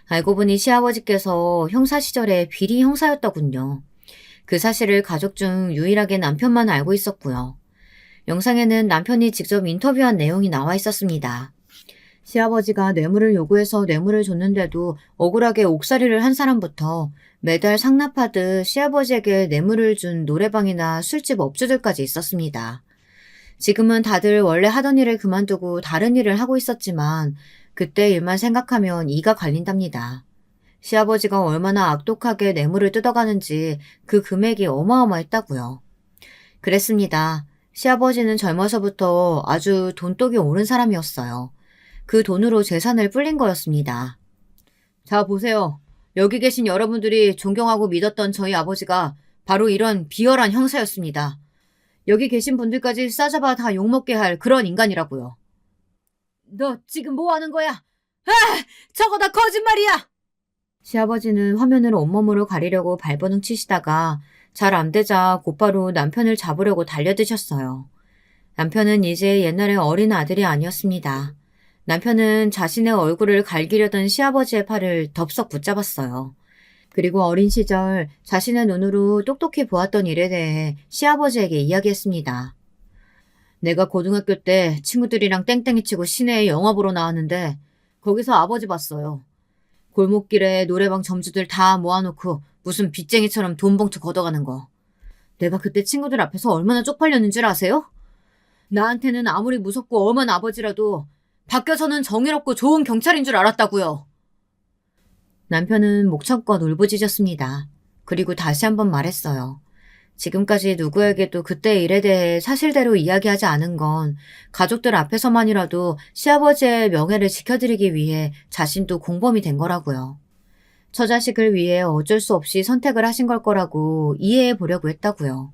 알고 보니 시아버지께서 형사 시절에 비리 형사였더군요. 그 사실을 가족 중 유일하게 남편만 알고 있었고요. 영상에는 남편이 직접 인터뷰한 내용이 나와 있었습니다. 시아버지가 뇌물을 요구해서 뇌물을 줬는데도 억울하게 옥살이를 한 사람부터 매달 상납하듯 시아버지에게 뇌물을 준 노래방이나 술집 업주들까지 있었습니다. 지금은 다들 원래 하던 일을 그만두고 다른 일을 하고 있었지만 그때 일만 생각하면 이가 갈린답니다. 시아버지가 얼마나 악독하게 뇌물을 뜯어가는지 그 금액이 어마어마했다고요. 그랬습니다. 시아버지는 젊어서부터 아주 돈독이 오른 사람이었어요. 그 돈으로 재산을 불린 거였습니다. 자, 보세요. 여기 계신 여러분들이 존경하고 믿었던 저희 아버지가 바로 이런 비열한 형사였습니다. 여기 계신 분들까지 싸잡아 다 욕먹게 할 그런 인간이라고요. 너 지금 뭐 하는 거야? 아! 저거 다 거짓말이야! 시아버지는 화면을 온몸으로 가리려고 발버둥 치시다가 잘 안 되자 곧바로 남편을 잡으려고 달려드셨어요. 남편은 이제 옛날의 어린 아들이 아니었습니다. 남편은 자신의 얼굴을 갈기려던 시아버지의 팔을 덥석 붙잡았어요. 그리고 어린 시절 자신의 눈으로 똑똑히 보았던 일에 대해 시아버지에게 이야기했습니다. 내가 고등학교 때 친구들이랑 땡땡이 치고 시내에 영화 보러 나왔는데 거기서 아버지 봤어요. 골목길에 노래방 점주들 다 모아놓고 무슨 빚쟁이처럼 돈 봉투 걷어가는 거. 내가 그때 친구들 앞에서 얼마나 쪽팔렸는 줄 아세요? 나한테는 아무리 무섭고 엄한 아버지라도 밖에서는 정의롭고 좋은 경찰인 줄 알았다고요. 남편은 목청껏 울부짖었습니다. 그리고 다시 한번 말했어요. 지금까지 누구에게도 그때 일에 대해 사실대로 이야기하지 않은 건 가족들 앞에서만이라도 시아버지의 명예를 지켜드리기 위해 자신도 공범이 된 거라고요. 처자식을 위해 어쩔 수 없이 선택을 하신 걸 거라고 이해해 보려고 했다고요.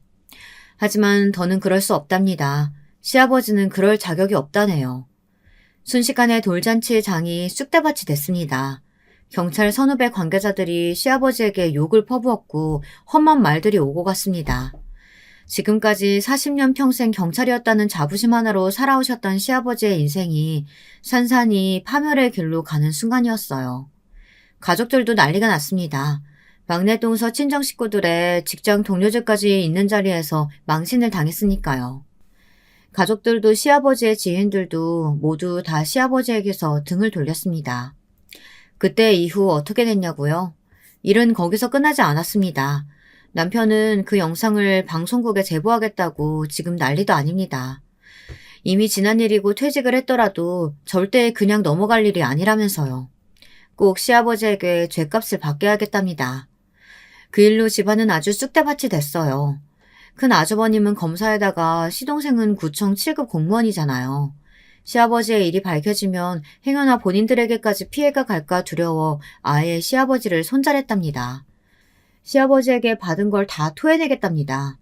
하지만 더는 그럴 수 없답니다. 시아버지는 그럴 자격이 없다네요. 순식간에 돌잔치의 장이 쑥대밭이 됐습니다. 경찰 선후배 관계자들이 시아버지에게 욕을 퍼부었고 험한 말들이 오고 갔습니다. 지금까지 40년 평생 경찰이었다는 자부심 하나로 살아오셨던 시아버지의 인생이 산산이 파멸의 길로 가는 순간이었어요. 가족들도 난리가 났습니다. 막내 동서 친정 식구들의 직장 동료들까지 있는 자리에서 망신을 당했으니까요. 가족들도 시아버지의 지인들도 모두 다 시아버지에게서 등을 돌렸습니다. 그때 이후 어떻게 됐냐고요? 일은 거기서 끝나지 않았습니다. 남편은 그 영상을 방송국에 제보하겠다고 지금 난리도 아닙니다. 이미 지난 일이고 퇴직을 했더라도 절대 그냥 넘어갈 일이 아니라면서요. 꼭 시아버지에게 죗값을 받게 하겠답니다. 그 일로 집안은 아주 쑥대밭이 됐어요. 큰 아주버님은 검사에다가 시동생은 구청 7급 공무원이잖아요. 시아버지의 일이 밝혀지면 행여나 본인들에게까지 피해가 갈까 두려워 아예 시아버지를 손절했답니다. 시아버지에게 받은 걸 다 토해내겠답니다.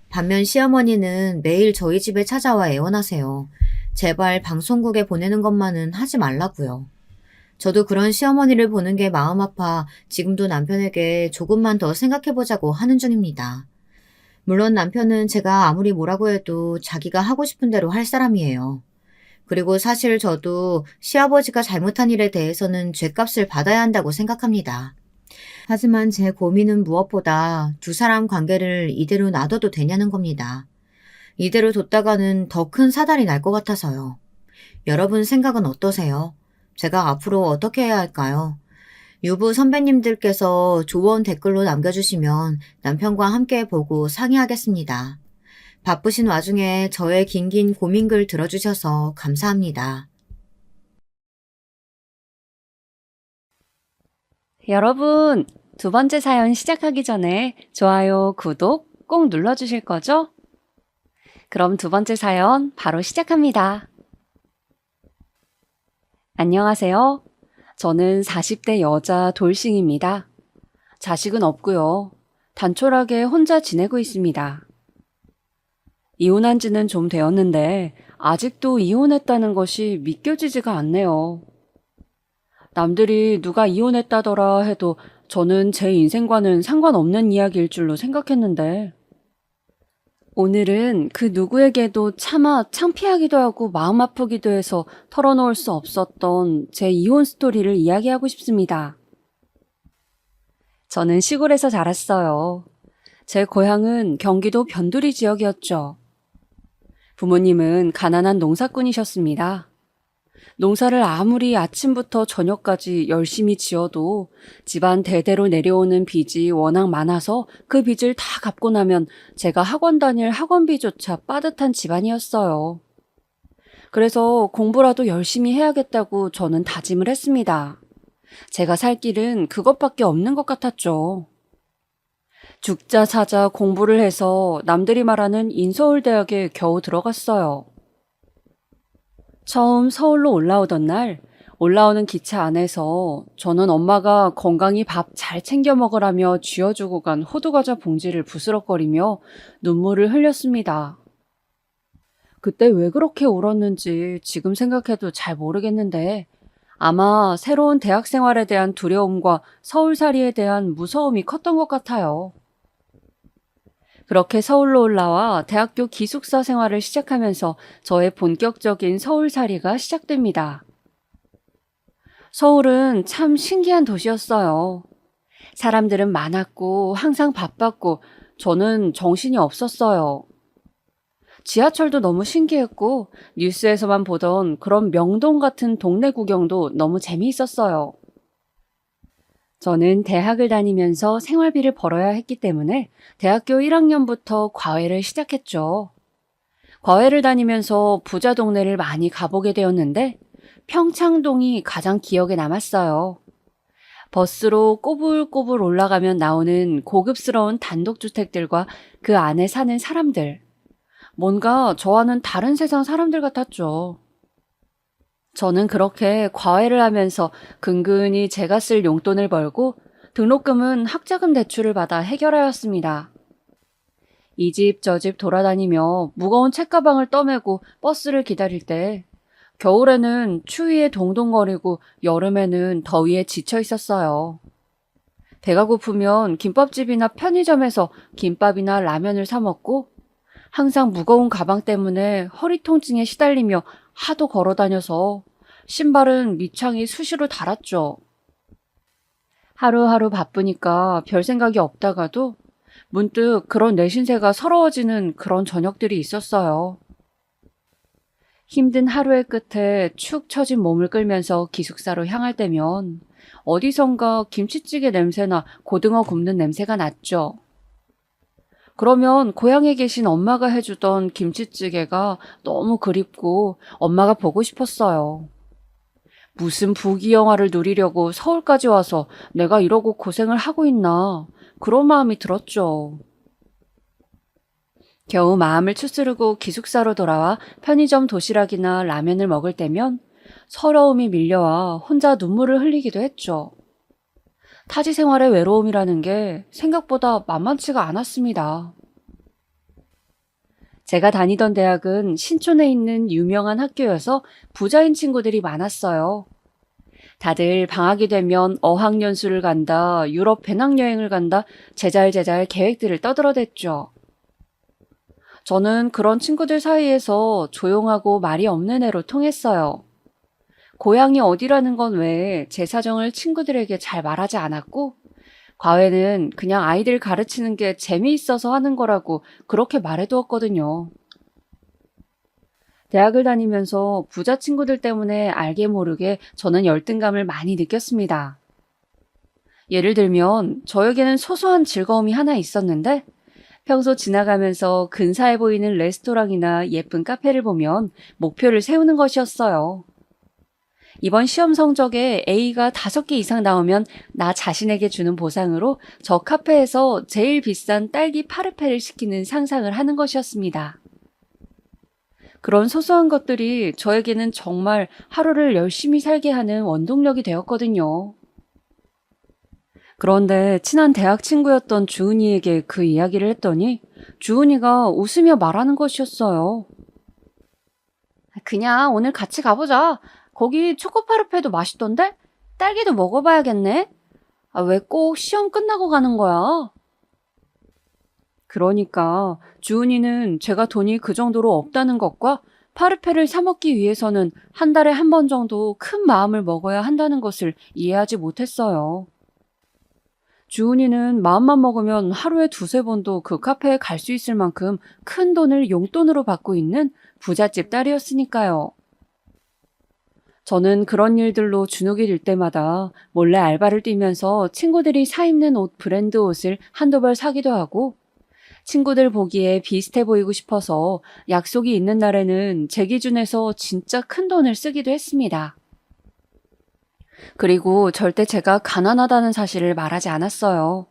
반면 시어머니는 매일 저희 집에 찾아와 애원하세요. 제발 방송국에 보내는 것만은 하지 말라고요. 저도 그런 시어머니를 보는 게 마음 아파 지금도 남편에게 조금만 더 생각해보자고 하는 중입니다. 물론 남편은 제가 아무리 뭐라고 해도 자기가 하고 싶은 대로 할 사람이에요. 그리고 사실 저도 시아버지가 잘못한 일에 대해서는 죗값을 받아야 한다고 생각합니다. 하지만 제 고민은 무엇보다 두 사람 관계를 이대로 놔둬도 되냐는 겁니다. 이대로 뒀다가는 더 큰 사달이 날 것 같아서요. 여러분 생각은 어떠세요? 제가 앞으로 어떻게 해야 할까요? 유부 선배님들께서 조언 댓글로 남겨주시면 남편과 함께 보고 상의하겠습니다. 바쁘신 와중에 저의 긴긴 고민글 들어주셔서 감사합니다. 여러분, 두 번째 사연 시작하기 전에 좋아요, 구독 꼭 눌러주실 거죠? 그럼 두 번째 사연 바로 시작합니다. 안녕하세요. 저는 40대 여자 돌싱입니다. 자식은 없고요. 단촐하게 혼자 지내고 있습니다. 이혼한 지는 좀 되었는데 아직도 이혼했다는 것이 믿겨지지가 않네요. 남들이 누가 이혼했다더라 해도 저는 제 인생과는 상관없는 이야기일 줄로 생각했는데 오늘은 그 누구에게도 차마 창피하기도 하고 마음 아프기도 해서 털어놓을 수 없었던 제 이혼 스토리를 이야기하고 싶습니다. 저는 시골에서 자랐어요. 제 고향은 경기도 변두리 지역이었죠. 부모님은 가난한 농사꾼이셨습니다. 농사를 아무리 아침부터 저녁까지 열심히 지어도 집안 대대로 내려오는 빚이 워낙 많아서 그 빚을 다 갚고 나면 제가 학원 다닐 학원비조차 빠듯한 집안이었어요. 그래서 공부라도 열심히 해야겠다고 저는 다짐을 했습니다. 제가 살 길은 그것밖에 없는 것 같았죠. 죽자 사자 공부를 해서 남들이 말하는 인서울대학에 겨우 들어갔어요. 처음 서울로 올라오던 날 올라오는 기차 안에서 저는 엄마가 건강히 밥 잘 챙겨 먹으라며 쥐어주고 간 호두과자 봉지를 부스럭거리며 눈물을 흘렸습니다. 그때 왜 그렇게 울었는지 지금 생각해도 잘 모르겠는데 아마 새로운 대학 생활에 대한 두려움과 서울살이에 대한 무서움이 컸던 것 같아요. 그렇게 서울로 올라와 대학교 기숙사 생활을 시작하면서 저의 본격적인 서울살이가 시작됩니다. 서울은 참 신기한 도시였어요. 사람들은 많았고 항상 바빴고 저는 정신이 없었어요. 지하철도 너무 신기했고 뉴스에서만 보던 그런 명동 같은 동네 구경도 너무 재미있었어요. 저는 대학을 다니면서 생활비를 벌어야 했기 때문에 대학교 1학년부터 과외를 시작했죠. 과외를 다니면서 부자 동네를 많이 가보게 되었는데 평창동이 가장 기억에 남았어요. 버스로 꼬불꼬불 올라가면 나오는 고급스러운 단독주택들과 그 안에 사는 사람들. 뭔가 저와는 다른 세상 사람들 같았죠. 저는 그렇게 과외를 하면서 근근히 제가 쓸 용돈을 벌고 등록금은 학자금 대출을 받아 해결하였습니다. 이 집 저 집 돌아다니며 무거운 책가방을 떠메고 버스를 기다릴 때 겨울에는 추위에 동동거리고 여름에는 더위에 지쳐 있었어요. 배가 고프면 김밥집이나 편의점에서 김밥이나 라면을 사 먹고 항상 무거운 가방 때문에 허리 통증에 시달리며 하도 걸어 다녀서 신발은 밑창이 수시로 닳았죠. 하루하루 바쁘니까 별 생각이 없다가도 문득 그런 내 신세가 서러워지는 그런 저녁들이 있었어요. 힘든 하루의 끝에 축 처진 몸을 끌면서 기숙사로 향할 때면 어디선가 김치찌개 냄새나 고등어 굽는 냄새가 났죠. 그러면 고향에 계신 엄마가 해주던 김치찌개가 너무 그립고 엄마가 보고 싶었어요. 무슨 부귀 영화를 누리려고 서울까지 와서 내가 이러고 고생을 하고 있나 그런 마음이 들었죠. 겨우 마음을 추스르고 기숙사로 돌아와 편의점 도시락이나 라면을 먹을 때면 서러움이 밀려와 혼자 눈물을 흘리기도 했죠. 타지 생활의 외로움이라는 게 생각보다 만만치가 않았습니다. 제가 다니던 대학은 신촌에 있는 유명한 학교여서 부자인 친구들이 많았어요. 다들 방학이 되면 어학연수를 간다, 유럽 배낭여행을 간다, 제잘제잘 계획들을 떠들어댔죠. 저는 그런 친구들 사이에서 조용하고 말이 없는 애로 통했어요. 고향이 어디라는 건 외에 제 사정을 친구들에게 잘 말하지 않았고 과외는 그냥 아이들 가르치는 게 재미있어서 하는 거라고 그렇게 말해두었거든요. 대학을 다니면서 부자 친구들 때문에 알게 모르게 저는 열등감을 많이 느꼈습니다. 예를 들면 저에게는 소소한 즐거움이 하나 있었는데 평소 지나가면서 근사해 보이는 레스토랑이나 예쁜 카페를 보면 목표를 세우는 것이었어요. 이번 시험 성적에 A가 5개 이상 나오면 나 자신에게 주는 보상으로 저 카페에서 제일 비싼 딸기 파르페를 시키는 상상을 하는 것이었습니다. 그런 소소한 것들이 저에게는 정말 하루를 열심히 살게 하는 원동력이 되었거든요. 그런데 친한 대학 친구였던 주은이에게 그 이야기를 했더니 주은이가 웃으며 말하는 것이었어요. 그냥 오늘 같이 가보자. 거기 초코파르페도 맛있던데? 딸기도 먹어봐야겠네? 왜 꼭 시험 끝나고 가는 거야? 그러니까 주은이는 제가 돈이 그 정도로 없다는 것과 파르페를 사 먹기 위해서는 한 달에 한 번 정도 큰 마음을 먹어야 한다는 것을 이해하지 못했어요. 주은이는 마음만 먹으면 하루에 2~3번도 그 카페에 갈 수 있을 만큼 큰 돈을 용돈으로 받고 있는 부잣집 딸이었으니까요. 저는 그런 일들로 주눅이 들 때마다 몰래 알바를 뛰면서 친구들이 사 입는 브랜드 옷을 한두 벌 사기도 하고 친구들 보기에 비슷해 보이고 싶어서 약속이 있는 날에는 제 기준에서 진짜 큰 돈을 쓰기도 했습니다. 그리고 절대 제가 가난하다는 사실을 말하지 않았어요.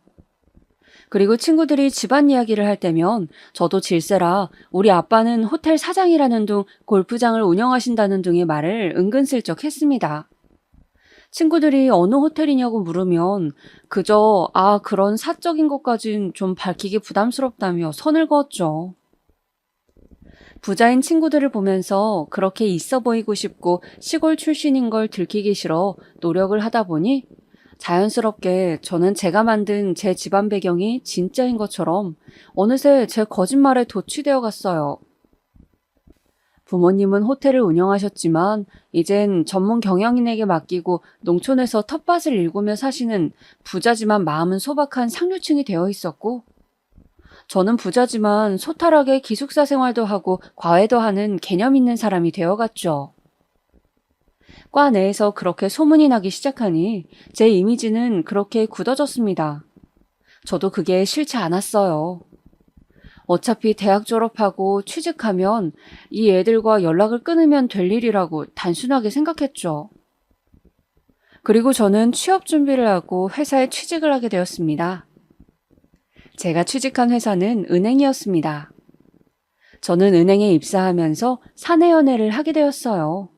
그리고 친구들이 집안 이야기를 할 때면 저도 질세라 우리 아빠는 호텔 사장이라는 둥 골프장을 운영하신다는 등의 말을 은근슬쩍 했습니다. 친구들이 어느 호텔이냐고 물으면 그저 그런 사적인 것까진 좀 밝히기 부담스럽다며 선을 그었죠. 부자인 친구들을 보면서 그렇게 있어 보이고 싶고 시골 출신인 걸 들키기 싫어 노력을 하다 보니 자연스럽게 저는 제가 만든 제 집안 배경이 진짜인 것처럼 어느새 제 거짓말에 도취되어 갔어요. 부모님은 호텔을 운영하셨지만 이젠 전문 경영인에게 맡기고 농촌에서 텃밭을 일구며 사시는 부자지만 마음은 소박한 상류층이 되어 있었고, 저는 부자지만 소탈하게 기숙사 생활도 하고 과외도 하는 개념 있는 사람이 되어갔죠. 과 내에서 그렇게 소문이 나기 시작하니 제 이미지는 그렇게 굳어졌습니다. 저도 그게 싫지 않았어요. 어차피 대학 졸업하고 취직하면 이 애들과 연락을 끊으면 될 일이라고 단순하게 생각했죠. 그리고 저는 취업 준비를 하고 회사에 취직을 하게 되었습니다. 제가 취직한 회사는 은행이었습니다. 저는 은행에 입사하면서 사내 연애를 하게 되었어요.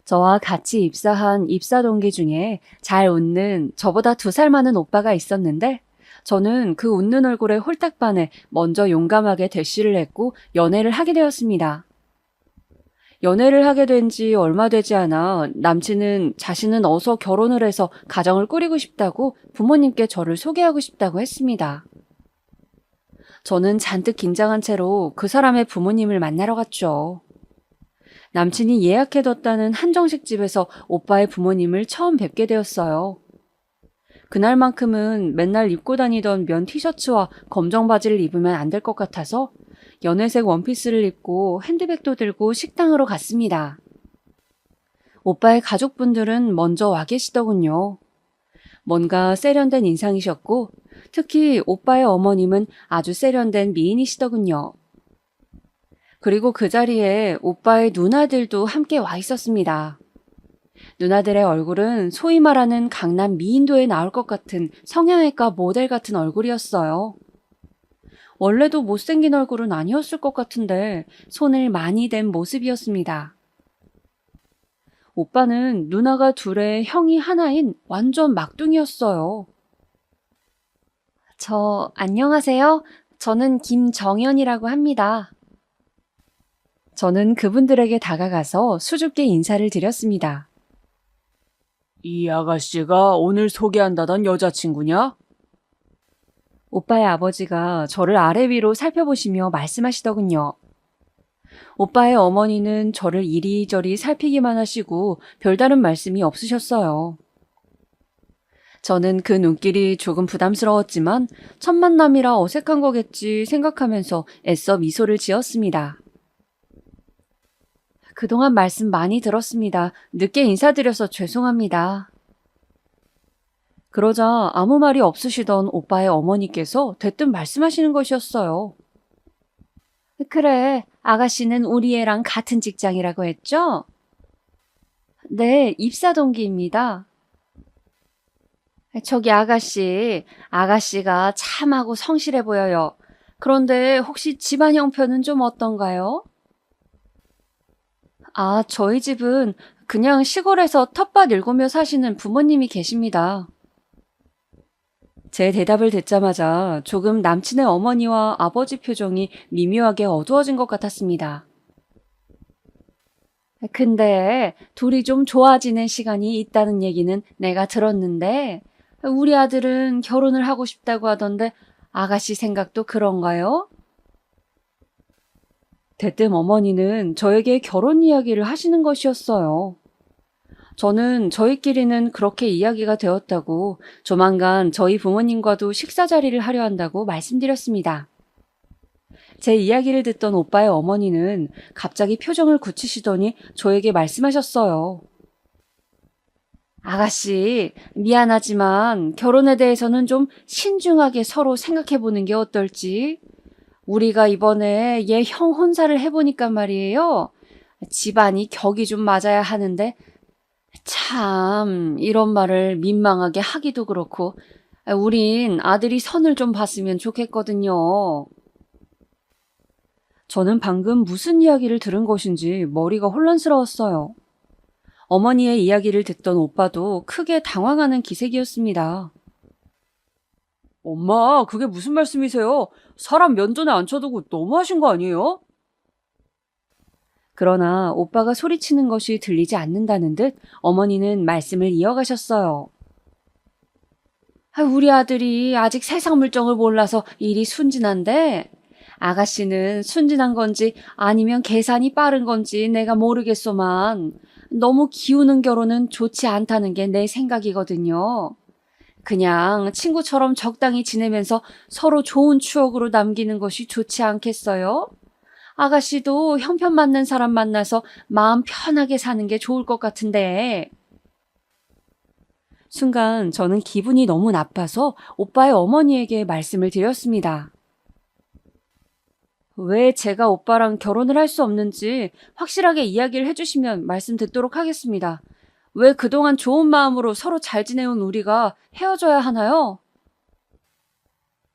저와 같이 입사한 입사 동기 중에 잘 웃는 저보다 2살 많은 오빠가 있었는데 저는 그 웃는 얼굴에 홀딱 반해 먼저 용감하게 대시를 했고 연애를 하게 되었습니다. 연애를 하게 된 지 얼마 되지 않아 남친은 자신은 어서 결혼을 해서 가정을 꾸리고 싶다고 부모님께 저를 소개하고 싶다고 했습니다. 저는 잔뜩 긴장한 채로 그 사람의 부모님을 만나러 갔죠. 남친이 예약해뒀다는 한정식 집에서 오빠의 부모님을 처음 뵙게 되었어요. 그날만큼은 맨날 입고 다니던 면 티셔츠와 검정 바지를 입으면 안 될 것 같아서 연회색 원피스를 입고 핸드백도 들고 식당으로 갔습니다. 오빠의 가족분들은 먼저 와 계시더군요. 뭔가 세련된 인상이셨고 특히 오빠의 어머님은 아주 세련된 미인이시더군요. 그리고 그 자리에 오빠의 누나들도 함께 와 있었습니다. 누나들의 얼굴은 소위 말하는 강남 미인도에 나올 것 같은 성형외과 모델 같은 얼굴이었어요. 원래도 못생긴 얼굴은 아니었을 것 같은데 손을 많이 댄 모습이었습니다. 오빠는 누나가 둘의 형이 하나인 완전 막둥이였어요. 안녕하세요. 저는 김정연이라고 합니다. 저는 그분들에게 다가가서 수줍게 인사를 드렸습니다. 이 아가씨가 오늘 소개한다던 여자친구냐? 오빠의 아버지가 저를 아래 위로 살펴보시며 말씀하시더군요. 오빠의 어머니는 저를 이리저리 살피기만 하시고 별다른 말씀이 없으셨어요. 저는 그 눈길이 조금 부담스러웠지만 첫 만남이라 어색한 거겠지 생각하면서 애써 미소를 지었습니다. 그동안 말씀 많이 들었습니다. 늦게 인사드려서 죄송합니다. 그러자 아무 말이 없으시던 오빠의 어머니께서 대뜸 말씀하시는 것이었어요. 그래, 아가씨는 우리 애랑 같은 직장이라고 했죠? 네, 입사 동기입니다. 저기 아가씨가 참하고 성실해 보여요. 그런데 혹시 집안 형편은 좀 어떤가요? 저희 집은 그냥 시골에서 텃밭 일구며 사시는 부모님이 계십니다. 제 대답을 듣자마자 조금 남친의 어머니와 아버지 표정이 미묘하게 어두워진 것 같았습니다. 근데 둘이 좀 좋아지는 시간이 있다는 얘기는 내가 들었는데 우리 아들은 결혼을 하고 싶다고 하던데 아가씨 생각도 그런가요? 대뜸 어머니는 저에게 결혼 이야기를 하시는 것이었어요. 저는 저희끼리는 그렇게 이야기가 되었다고 조만간 저희 부모님과도 식사 자리를 하려 한다고 말씀드렸습니다. 제 이야기를 듣던 오빠의 어머니는 갑자기 표정을 굳히시더니 저에게 말씀하셨어요. 아가씨, 미안하지만 결혼에 대해서는 좀 신중하게 서로 생각해보는 게 어떨지? 우리가 이번에 얘 형 혼사를 해보니까 말이에요. 집안이 격이 좀 맞아야 하는데 참 이런 말을 민망하게 하기도 그렇고 우린 아들이 선을 좀 봤으면 좋겠거든요. 저는 방금 무슨 이야기를 들은 것인지 머리가 혼란스러웠어요. 어머니의 이야기를 듣던 오빠도 크게 당황하는 기색이었습니다. 엄마, 그게 무슨 말씀이세요? 사람 면전에 앉혀두고 너무하신 거 아니에요? 그러나 오빠가 소리치는 것이 들리지 않는다는 듯 어머니는 말씀을 이어가셨어요. 우리 아들이 아직 세상 물정을 몰라서 일이 순진한데 아가씨는 순진한 건지 아니면 계산이 빠른 건지 내가 모르겠소만 너무 기우는 결혼은 좋지 않다는 게 내 생각이거든요. 그냥 친구처럼 적당히 지내면서 서로 좋은 추억으로 남기는 것이 좋지 않겠어요? 아가씨도 형편 맞는 사람 만나서 마음 편하게 사는 게 좋을 것 같은데. 순간 저는 기분이 너무 나빠서 오빠의 어머니에게 말씀을 드렸습니다. 왜 제가 오빠랑 결혼을 할 수 없는지 확실하게 이야기를 해주시면 말씀 듣도록 하겠습니다. 왜 그동안 좋은 마음으로 서로 잘 지내온 우리가 헤어져야 하나요?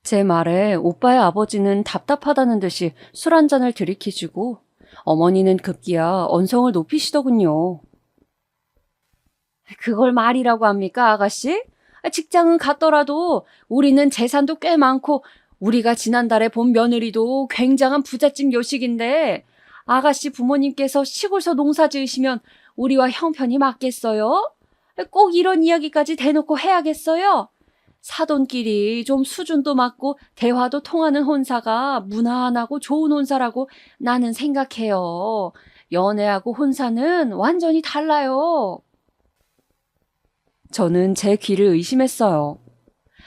제 말에 오빠의 아버지는 답답하다는 듯이 술 한 잔을 들이키시고 어머니는 급기야 언성을 높이시더군요. 그걸 말이라고 합니까, 아가씨? 직장은 같더라도 우리는 재산도 꽤 많고 우리가 지난달에 본 며느리도 굉장한 부잣집 요식인데 아가씨 부모님께서 시골서 농사 지으시면 우리와 형편이 맞겠어요? 꼭 이런 이야기까지 대놓고 해야겠어요? 사돈끼리 좀 수준도 맞고 대화도 통하는 혼사가 무난하고 좋은 혼사라고 나는 생각해요. 연애하고 혼사는 완전히 달라요. 저는 제 귀를 의심했어요.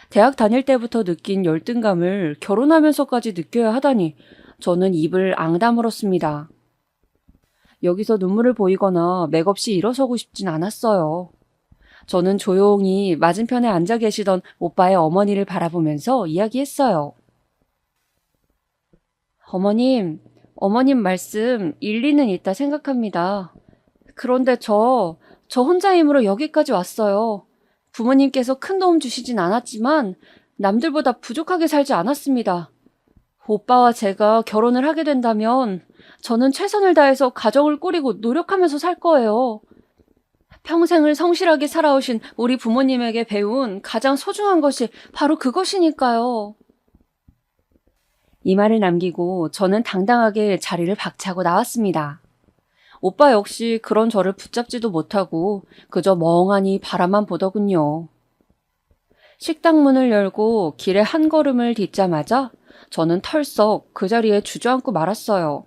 대학 다닐 때부터 느낀 열등감을 결혼하면서까지 느껴야 하다니 저는 입을 앙다물었습니다. 여기서 눈물을 보이거나 맥없이 일어서고 싶진 않았어요. 저는 조용히 맞은편에 앉아 계시던 오빠의 어머니를 바라보면서 이야기했어요. 어머님 말씀 일리는 있다 생각합니다. 그런데 저 혼자 힘으로 여기까지 왔어요. 부모님께서 큰 도움 주시진 않았지만 남들보다 부족하게 살지 않았습니다. 오빠와 제가 결혼을 하게 된다면 저는 최선을 다해서 가정을 꾸리고 노력하면서 살 거예요. 평생을 성실하게 살아오신 우리 부모님에게 배운 가장 소중한 것이 바로 그것이니까요. 이 말을 남기고 저는 당당하게 자리를 박차고 나왔습니다. 오빠 역시 그런 저를 붙잡지도 못하고 그저 멍하니 바라만 보더군요. 식당 문을 열고 길에 한 걸음을 딛자마자 저는 털썩 그 자리에 주저앉고 말았어요.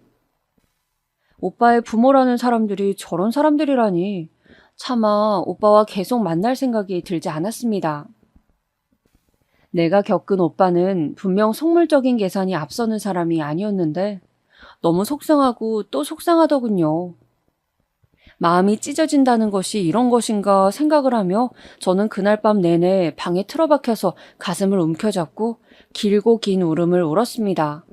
오빠의 부모라는 사람들이 저런 사람들이라니 차마 오빠와 계속 만날 생각이 들지 않았습니다. 내가 겪은 오빠는 분명 속물적인 계산이 앞서는 사람이 아니었는데 너무 속상하고 또 속상하더군요. 마음이 찢어진다는 것이 이런 것인가 생각을 하며 저는 그날 밤 내내 방에 틀어박혀서 가슴을 움켜잡고 길고 긴 울음을 울었습니다.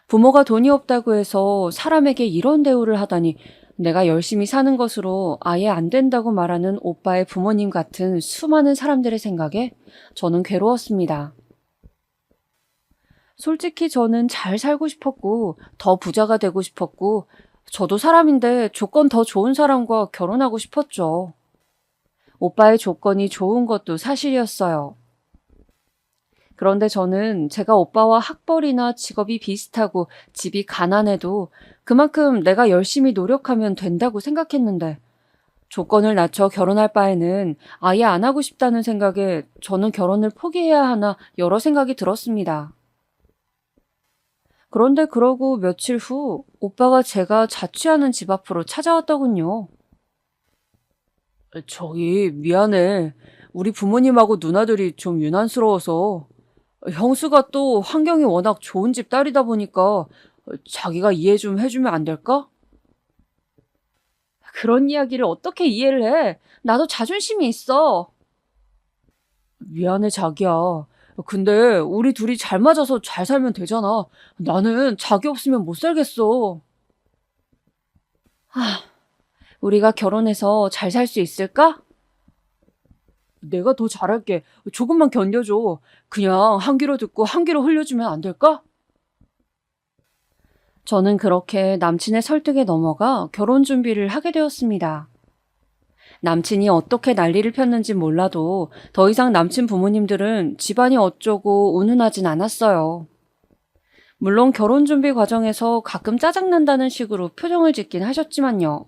부모가 돈이 없다고 해서 사람에게 이런 대우를 하다니 내가 열심히 사는 것으로 아예 안 된다고 말하는 오빠의 부모님 같은 수많은 사람들의 생각에 저는 괴로웠습니다. 솔직히 저는 잘 살고 싶었고 더 부자가 되고 싶었고 저도 사람인데 조건 더 좋은 사람과 결혼하고 싶었죠. 오빠의 조건이 좋은 것도 사실이었어요. 그런데 저는 제가 오빠와 학벌이나 직업이 비슷하고 집이 가난해도 그만큼 내가 열심히 노력하면 된다고 생각했는데 조건을 낮춰 결혼할 바에는 아예 안 하고 싶다는 생각에 저는 결혼을 포기해야 하나 여러 생각이 들었습니다. 그런데 그러고 며칠 후 오빠가 제가 자취하는 집 앞으로 찾아왔더군요. 저기 미안해. 우리 부모님하고 누나들이 좀 유난스러워서 형수가 또 환경이 워낙 좋은 집 딸이다 보니까 자기가 이해 좀 해주면 안 될까? 그런 이야기를 어떻게 이해를 해? 나도 자존심이 있어. 미안해, 자기야. 근데 우리 둘이 잘 맞아서 잘 살면 되잖아. 나는 자기 없으면 못 살겠어. 우리가 결혼해서 잘 살 수 있을까? 내가 더 잘할게. 조금만 견뎌줘. 그냥 한 귀로 듣고 한 귀로 흘려주면 안 될까? 저는 그렇게 남친의 설득에 넘어가 결혼 준비를 하게 되었습니다. 남친이 어떻게 난리를 폈는지 몰라도 더 이상 남친 부모님들은 집안이 어쩌고 운운하진 않았어요. 물론 결혼 준비 과정에서 가끔 짜증난다는 식으로 표정을 짓긴 하셨지만요.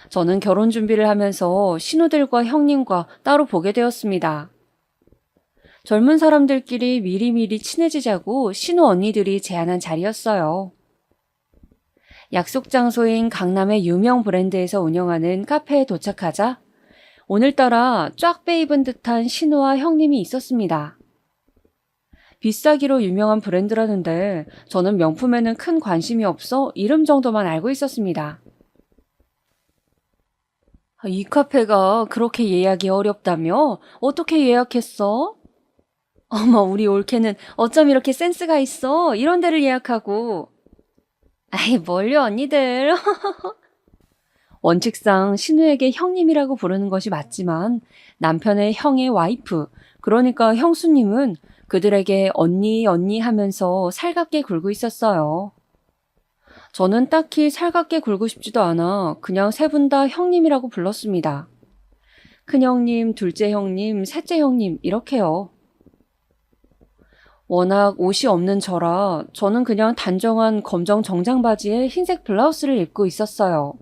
저는 결혼 준비를 하면서 신우들과 형님과 따로 보게 되었습니다. 젊은 사람들끼리 미리미리 친해지자고 신우 언니들이 제안한 자리였어요. 약속 장소인 강남의 유명 브랜드에서 운영하는 카페에 도착하자 오늘따라 쫙 빼입은 듯한 신우와 형님이 있었습니다. 비싸기로 유명한 브랜드라는데 저는 명품에는 큰 관심이 없어 이름 정도만 알고 있었습니다. 이 카페가 그렇게 예약이 어렵다며? 어떻게 예약했어? 어머, 우리 올케는 어쩜 이렇게 센스가 있어? 이런 데를 예약하고. 아이, 뭘요, 언니들. 원칙상 신우에게 형님이라고 부르는 것이 맞지만 남편의 형의 와이프, 그러니까 형수님은 그들에게 언니, 언니 하면서 살갑게 굴고 있었어요. 저는 딱히 살갑게 굴고 싶지도 않아 그냥 세 분 다 형님이라고 불렀습니다. 큰형님, 둘째 형님, 셋째 형님 이렇게요. 워낙 옷이 없는 저라 저는 그냥 단정한 검정 정장 바지에 흰색 블라우스를 입고 있었어요.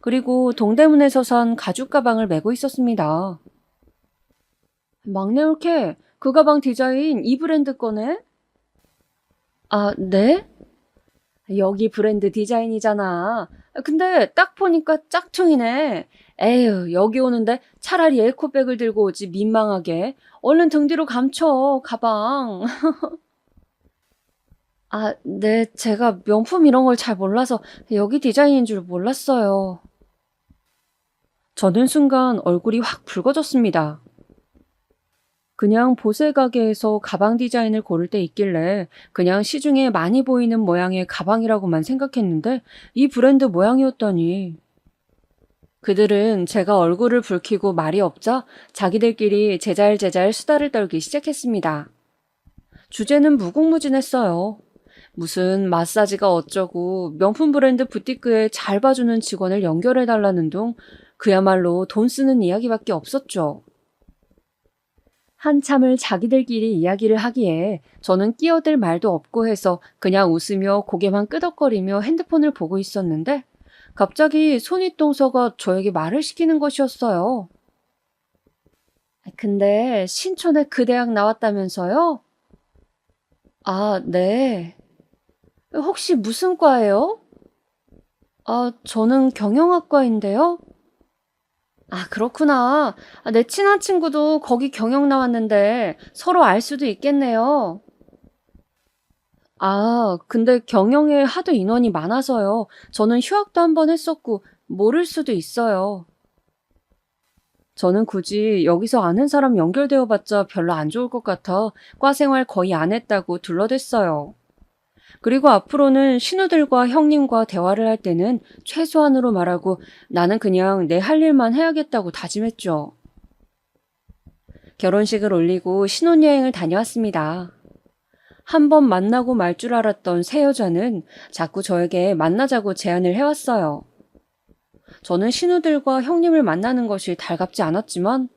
그리고 동대문에서 산 가죽 가방을 메고 있었습니다. 막내 올케, 그 가방 디자인 이 브랜드 거네? 아, 네? 여기 브랜드 디자인이잖아. 근데 딱 보니까 짝퉁이네. 에휴, 여기 오는데 차라리 에코백을 들고 오지 민망하게. 얼른 등 뒤로 감춰, 가방. 아, 네, 제가 명품 이런 걸 잘 몰라서 여기 디자인인 줄 몰랐어요. 저는 순간 얼굴이 확 붉어졌습니다. 그냥 보세 가게에서 가방 디자인을 고를 때 있길래 그냥 시중에 많이 보이는 모양의 가방이라고만 생각했는데 이 브랜드 모양이었다니. 그들은 제가 얼굴을 붉히고 말이 없자 자기들끼리 제잘제잘 수다를 떨기 시작했습니다. 주제는 무궁무진했어요. 무슨 마사지가 어쩌고 명품 브랜드 부티크에 잘 봐주는 직원을 연결해달라는 둥 그야말로 돈 쓰는 이야기밖에 없었죠. 한참을 자기들끼리 이야기를 하기에 저는 끼어들 말도 없고 해서 그냥 웃으며 고개만 끄덕거리며 핸드폰을 보고 있었는데 갑자기 손윗동서가 저에게 말을 시키는 것이었어요. 근데 신촌에 그 대학 나왔다면서요? 아, 네. 혹시 무슨 과예요? 아, 저는 경영학과인데요. 아, 그렇구나. 내 친한 친구도 거기 경영 나왔는데 서로 알 수도 있겠네요. 아, 근데 경영에 하도 인원이 많아서요. 저는 휴학도 한 번 했었고 모를 수도 있어요. 저는 굳이 여기서 아는 사람 연결되어 봤자 별로 안 좋을 것 같아 과 생활 거의 안 했다고 둘러댔어요. 그리고 앞으로는 신우들과 형님과 대화를 할 때는 최소한으로 말하고 나는 그냥 내 할 일만 해야겠다고 다짐했죠. 결혼식을 올리고 신혼여행을 다녀왔습니다. 한 번 만나고 말 줄 알았던 새 여자는 자꾸 저에게 만나자고 제안을 해왔어요. 저는 신우들과 형님을 만나는 것이 달갑지 않았지만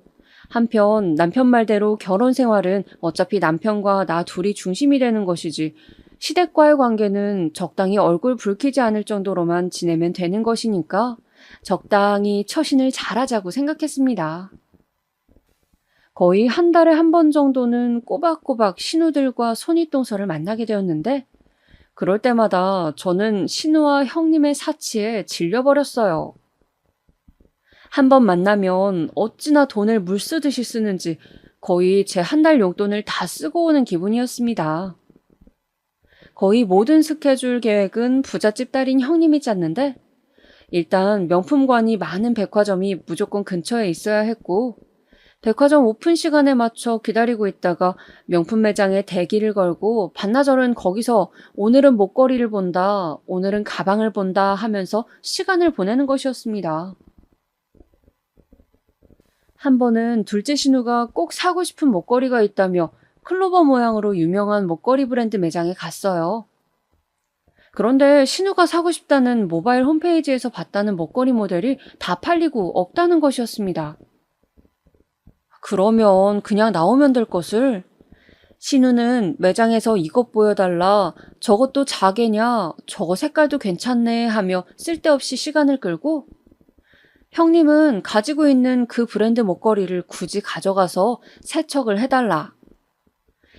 한편 남편 말대로 결혼 생활은 어차피 남편과 나 둘이 중심이 되는 것이지 시댁과의 관계는 적당히 얼굴 붉히지 않을 정도로만 지내면 되는 것이니까 적당히 처신을 잘하자고 생각했습니다. 거의 한 달에 한 번 정도는 꼬박꼬박 신우들과 손윗동서를 만나게 되었는데 그럴 때마다 저는 신우와 형님의 사치에 질려버렸어요. 한 번 만나면 어찌나 돈을 물쓰듯이 쓰는지 거의 제 한 달 용돈을 다 쓰고 오는 기분이었습니다. 거의 모든 스케줄 계획은 부잣집 딸인 형님이 짰는데 일단 명품관이 많은 백화점이 무조건 근처에 있어야 했고 백화점 오픈 시간에 맞춰 기다리고 있다가 명품 매장에 대기를 걸고 반나절은 거기서 오늘은 목걸이를 본다, 오늘은 가방을 본다 하면서 시간을 보내는 것이었습니다. 한 번은 둘째 신우가 꼭 사고 싶은 목걸이가 있다며 클로버 모양으로 유명한 목걸이 브랜드 매장에 갔어요. 그런데 신우가 사고 싶다는 모바일 홈페이지에서 봤다는 목걸이 모델이 다 팔리고 없다는 것이었습니다. 그러면 그냥 나오면 될 것을. 신우는 매장에서 이것 보여달라, 저것도 자개냐, 저거 색깔도 괜찮네 하며 쓸데없이 시간을 끌고, 형님은 가지고 있는 그 브랜드 목걸이를 굳이 가져가서 세척을 해달라.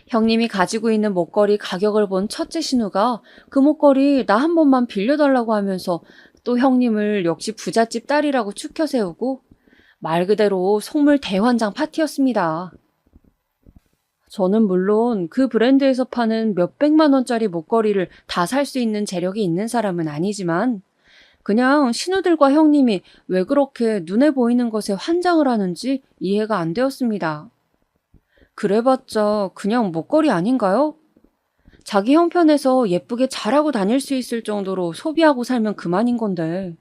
형님이 가지고 있는 목걸이 가격을 본 첫째 신우가 그 목걸이 나 한 번만 빌려달라고 하면서 또 형님을 역시 부잣집 딸이라고 추켜 세우고, 말 그대로 속물 대환장 파티였습니다. 저는 물론 그 브랜드에서 파는 몇백만 원짜리 목걸이를 다 살 수 있는 재력이 있는 사람은 아니지만 그냥 신우들과 형님이 왜 그렇게 눈에 보이는 것에 환장을 하는지 이해가 안 되었습니다. 그래봤자 그냥 목걸이 아닌가요? 자기 형편에서 예쁘게 잘하고 다닐 수 있을 정도로 소비하고 살면 그만인 건데.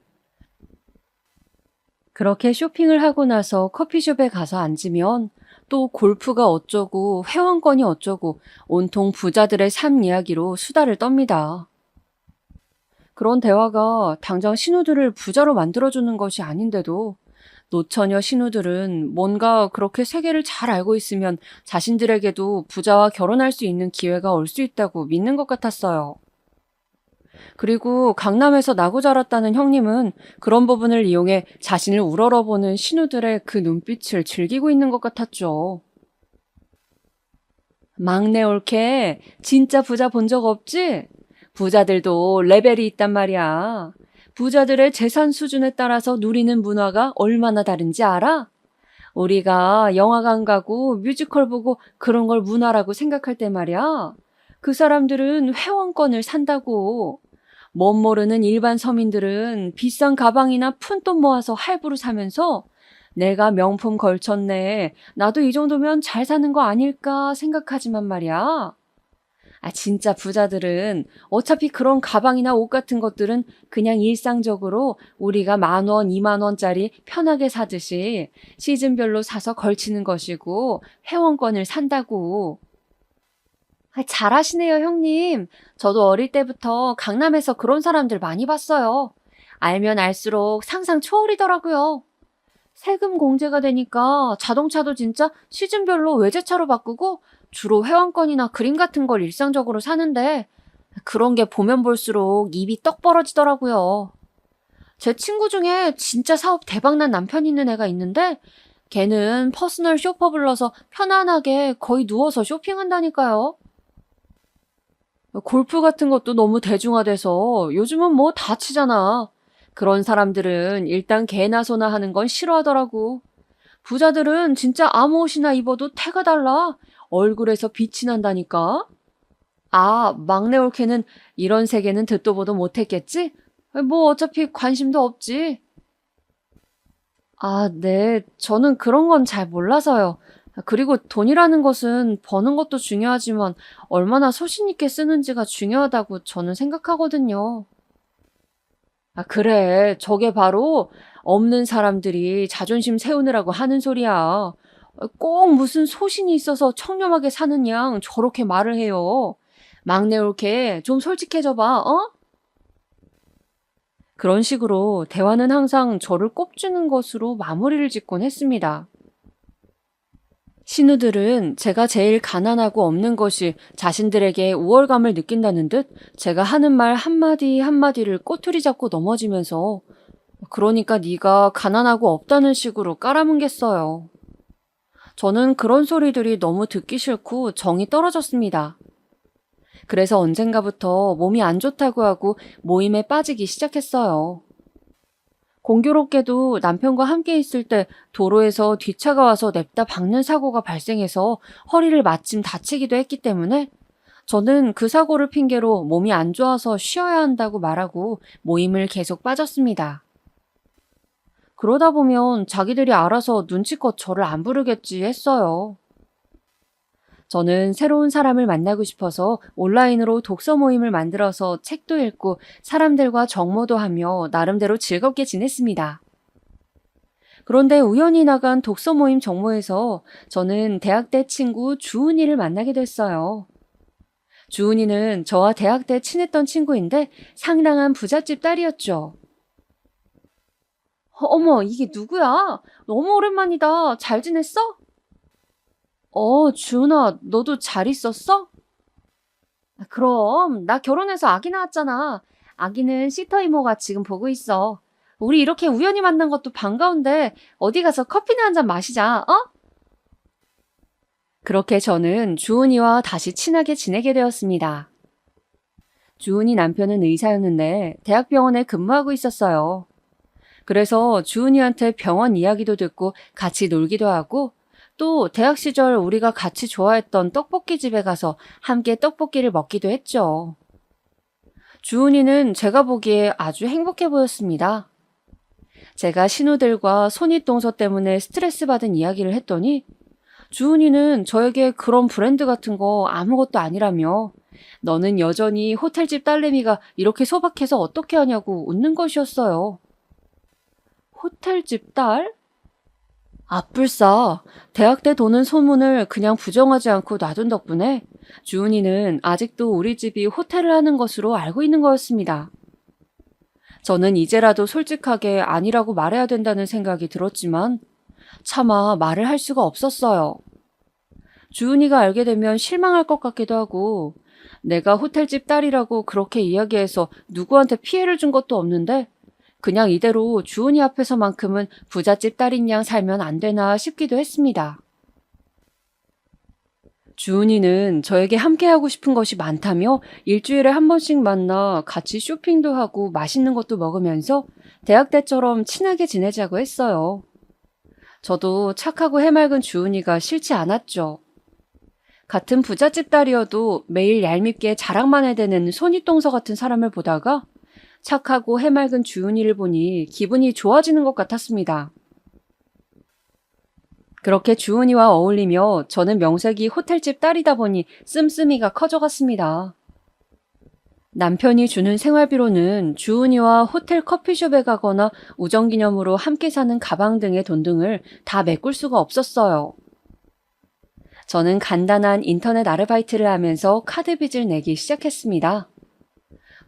그렇게 쇼핑을 하고 나서 커피숍에 가서 앉으면 또 골프가 어쩌고 회원권이 어쩌고 온통 부자들의 삶 이야기로 수다를 떱니다. 그런 대화가 당장 신우들을 부자로 만들어주는 것이 아닌데도 노처녀 신우들은 뭔가 그렇게 세계를 잘 알고 있으면 자신들에게도 부자와 결혼할 수 있는 기회가 올 수 있다고 믿는 것 같았어요. 그리고 강남에서 나고 자랐다는 형님은 그런 부분을 이용해 자신을 우러러보는 신우들의 그 눈빛을 즐기고 있는 것 같았죠. 막내 올케, 진짜 부자 본 적 없지? 부자들도 레벨이 있단 말이야. 부자들의 재산 수준에 따라서 누리는 문화가 얼마나 다른지 알아? 우리가 영화관 가고 뮤지컬 보고 그런 걸 문화라고 생각할 때 말이야. 그 사람들은 회원권을 산다고. 멋 모르는 일반 서민들은 비싼 가방이나 푼돈 모아서 할부로 사면서 내가 명품 걸쳤네, 나도 이 정도면 잘 사는 거 아닐까 생각하지만 말이야. 진짜 부자들은 어차피 그런 가방이나 옷 같은 것들은 그냥 일상적으로 우리가 10,000원, 20,000원짜리 편하게 사듯이 시즌별로 사서 걸치는 것이고 회원권을 산다고. 잘하시네요, 형님. 저도 어릴 때부터 강남에서 그런 사람들 많이 봤어요. 알면 알수록 상상 초월이더라고요. 세금 공제가 되니까 자동차도 진짜 시즌별로 외제차로 바꾸고 주로 회원권이나 그림 같은 걸 일상적으로 사는데 그런 게 보면 볼수록 입이 떡 벌어지더라고요. 제 친구 중에 진짜 사업 대박난 남편 있는 애가 있는데 걔는 퍼스널 쇼퍼 불러서 편안하게 거의 누워서 쇼핑한다니까요. 골프 같은 것도 너무 대중화돼서 요즘은 뭐 다 치잖아. 그런 사람들은 일단 개나 소나 하는 건 싫어하더라고. 부자들은 진짜 아무 옷이나 입어도 태가 달라. 얼굴에서 빛이 난다니까. 막내 올케는 이런 세계는 듣도 보도 못했겠지? 뭐 어차피 관심도 없지. 네. 저는 그런 건 잘 몰라서요. 그리고 돈이라는 것은 버는 것도 중요하지만 얼마나 소신 있게 쓰는지가 중요하다고 저는 생각하거든요. 그래. 저게 바로 없는 사람들이 자존심 세우느라고 하는 소리야. 꼭 무슨 소신이 있어서 청렴하게 사는 양 저렇게 말을 해요. 막내 올케 좀 솔직해져 봐, 어? 그런 식으로 대화는 항상 저를 꼽주는 것으로 마무리를 짓곤 했습니다. 신우들은 제가 제일 가난하고 없는 것이 자신들에게 우월감을 느낀다는 듯 제가 하는 말 한마디 한마디를 꼬투리 잡고 넘어지면서 그러니까 네가 가난하고 없다는 식으로 깔아뭉갰어요. 저는 그런 소리들이 너무 듣기 싫고 정이 떨어졌습니다. 그래서 언젠가부터 몸이 안 좋다고 하고 모임에 빠지기 시작했어요. 공교롭게도 남편과 함께 있을 때 도로에서 뒷차가 와서 냅다 박는 사고가 발생해서 허리를 마침 다치기도 했기 때문에 저는 그 사고를 핑계로 몸이 안 좋아서 쉬어야 한다고 말하고 모임을 계속 빠졌습니다. 그러다 보면 자기들이 알아서 눈치껏 저를 안 부르겠지 했어요. 저는 새로운 사람을 만나고 싶어서 온라인으로 독서 모임을 만들어서 책도 읽고 사람들과 정모도 하며 나름대로 즐겁게 지냈습니다. 그런데 우연히 나간 독서 모임 정모에서 저는 대학 때 친구 주은이를 만나게 됐어요. 주은이는 저와 대학 때 친했던 친구인데 상당한 부잣집 딸이었죠. 어머, 이게 누구야? 너무 오랜만이다. 잘 지냈어? 주은아, 너도 잘 있었어? 그럼, 나 결혼해서 아기 낳았잖아. 아기는 시터 이모가 지금 보고 있어. 우리 이렇게 우연히 만난 것도 반가운데 어디 가서 커피나 한 잔 마시자, 어? 그렇게 저는 주은이와 다시 친하게 지내게 되었습니다. 주은이 남편은 의사였는데 대학병원에 근무하고 있었어요. 그래서 주은이한테 병원 이야기도 듣고 같이 놀기도 하고 또 대학 시절 우리가 같이 좋아했던 떡볶이 집에 가서 함께 떡볶이를 먹기도 했죠. 주은이는 제가 보기에 아주 행복해 보였습니다. 제가 신우들과 손윗동서 때문에 스트레스 받은 이야기를 했더니 주은이는 저에게 그런 브랜드 같은 거 아무것도 아니라며 너는 여전히 호텔집 딸내미가 이렇게 소박해서 어떻게 하냐고 웃는 것이었어요. 호텔집 딸? 아뿔싸. 대학 때 도는 소문을 그냥 부정하지 않고 놔둔 덕분에 주은이는 아직도 우리 집이 호텔을 하는 것으로 알고 있는 거였습니다. 저는 이제라도 솔직하게 아니라고 말해야 된다는 생각이 들었지만 차마 말을 할 수가 없었어요. 주은이가 알게 되면 실망할 것 같기도 하고 내가 호텔집 딸이라고 그렇게 이야기해서 누구한테 피해를 준 것도 없는데 그냥 이대로 주은이 앞에서만큼은 부잣집 딸인 양 살면 안 되나 싶기도 했습니다. 주은이는 저에게 함께하고 싶은 것이 많다며 일주일에 한 번씩 만나 같이 쇼핑도 하고 맛있는 것도 먹으면서 대학 때처럼 친하게 지내자고 했어요. 저도 착하고 해맑은 주은이가 싫지 않았죠. 같은 부잣집 딸이어도 매일 얄밉게 자랑만 해대는 손윗동서 같은 사람을 보다가 착하고 해맑은 주은이를 보니 기분이 좋아지는 것 같았습니다. 그렇게 주은이와 어울리며 저는 명색이 호텔집 딸이다 보니 씀씀이가 커져갔습니다. 남편이 주는 생활비로는 주은이와 호텔 커피숍에 가거나 우정기념으로 함께 사는 가방 등의 돈 등을 다 메꿀 수가 없었어요. 저는 간단한 인터넷 아르바이트를 하면서 카드 빚을 내기 시작했습니다.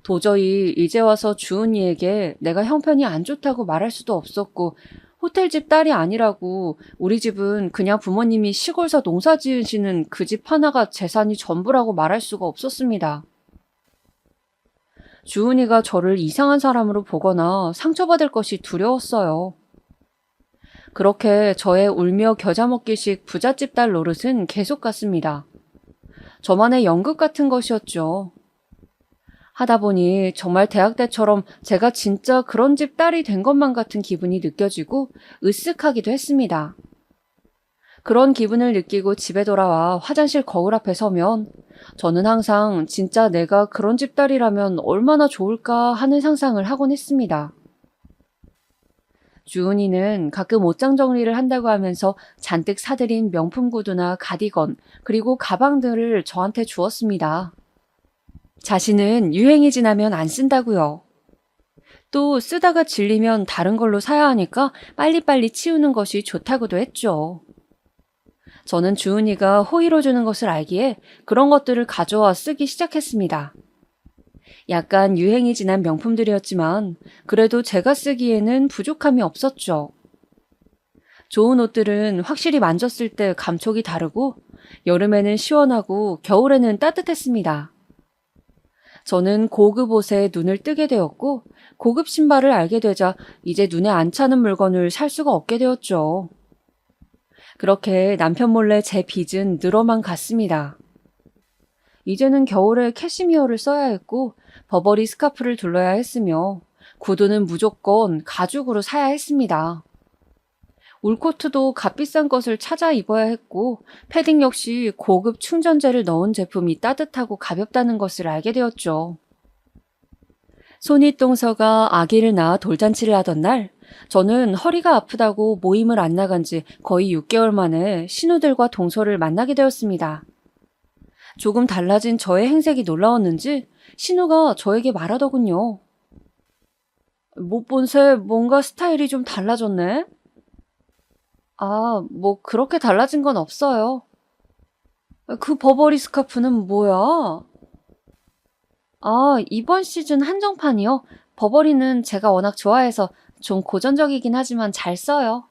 도저히 이제 와서 주은이에게 내가 형편이 안 좋다고 말할 수도 없었고 호텔집 딸이 아니라고 우리 집은 그냥 부모님이 시골서 농사 지으시는 그 집 하나가 재산이 전부라고 말할 수가 없었습니다. 주은이가 저를 이상한 사람으로 보거나 상처받을 것이 두려웠어요. 그렇게 저의 울며 겨자 먹기식 부잣집 딸 노릇은 계속 갔습니다. 저만의 연극 같은 것이었죠. 하다 보니 정말 대학 때처럼 제가 진짜 그런 집 딸이 된 것만 같은 기분이 느껴지고 으쓱하기도 했습니다. 그런 기분을 느끼고 집에 돌아와 화장실 거울 앞에 서면 저는 항상 진짜 내가 그런 집 딸이라면 얼마나 좋을까 하는 상상을 하곤 했습니다. 주은이는 가끔 옷장 정리를 한다고 하면서 잔뜩 사들인 명품 구두나 가디건 그리고 가방들을 저한테 주었습니다. 자신은 유행이 지나면 안 쓴다고요. 또 쓰다가 질리면 다른 걸로 사야 하니까 빨리빨리 치우는 것이 좋다고도 했죠. 저는 주은이가 호의로 주는 것을 알기에 그런 것들을 가져와 쓰기 시작했습니다. 약간 유행이 지난 명품들이었지만 그래도 제가 쓰기에는 부족함이 없었죠. 좋은 옷들은 확실히 만졌을 때 감촉이 다르고 여름에는 시원하고 겨울에는 따뜻했습니다. 저는 고급 옷에 눈을 뜨게 되었고 고급 신발을 알게 되자 이제 눈에 안 차는 물건을 살 수가 없게 되었죠. 그렇게 남편 몰래 제 빚은 늘어만 갔습니다. 이제는 겨울에 캐시미어를 써야 했고 버버리 스카프를 둘러야 했으며 구두는 무조건 가죽으로 사야 했습니다. 울코트도 값비싼 것을 찾아 입어야 했고 패딩 역시 고급 충전재를 넣은 제품이 따뜻하고 가볍다는 것을 알게 되었죠. 손윗동서가 아기를 낳아 돌잔치를 하던 날 저는 허리가 아프다고 모임을 안 나간 지 거의 6개월 만에 신우들과 동서를 만나게 되었습니다. 조금 달라진 저의 행색이 놀라웠는지 신우가 저에게 말하더군요. 못 본 새 뭔가 스타일이 좀 달라졌네? 뭐 그렇게 달라진 건 없어요. 그 버버리 스카프는 뭐야? 이번 시즌 한정판이요? 버버리는 제가 워낙 좋아해서 좀 고전적이긴 하지만 잘 써요.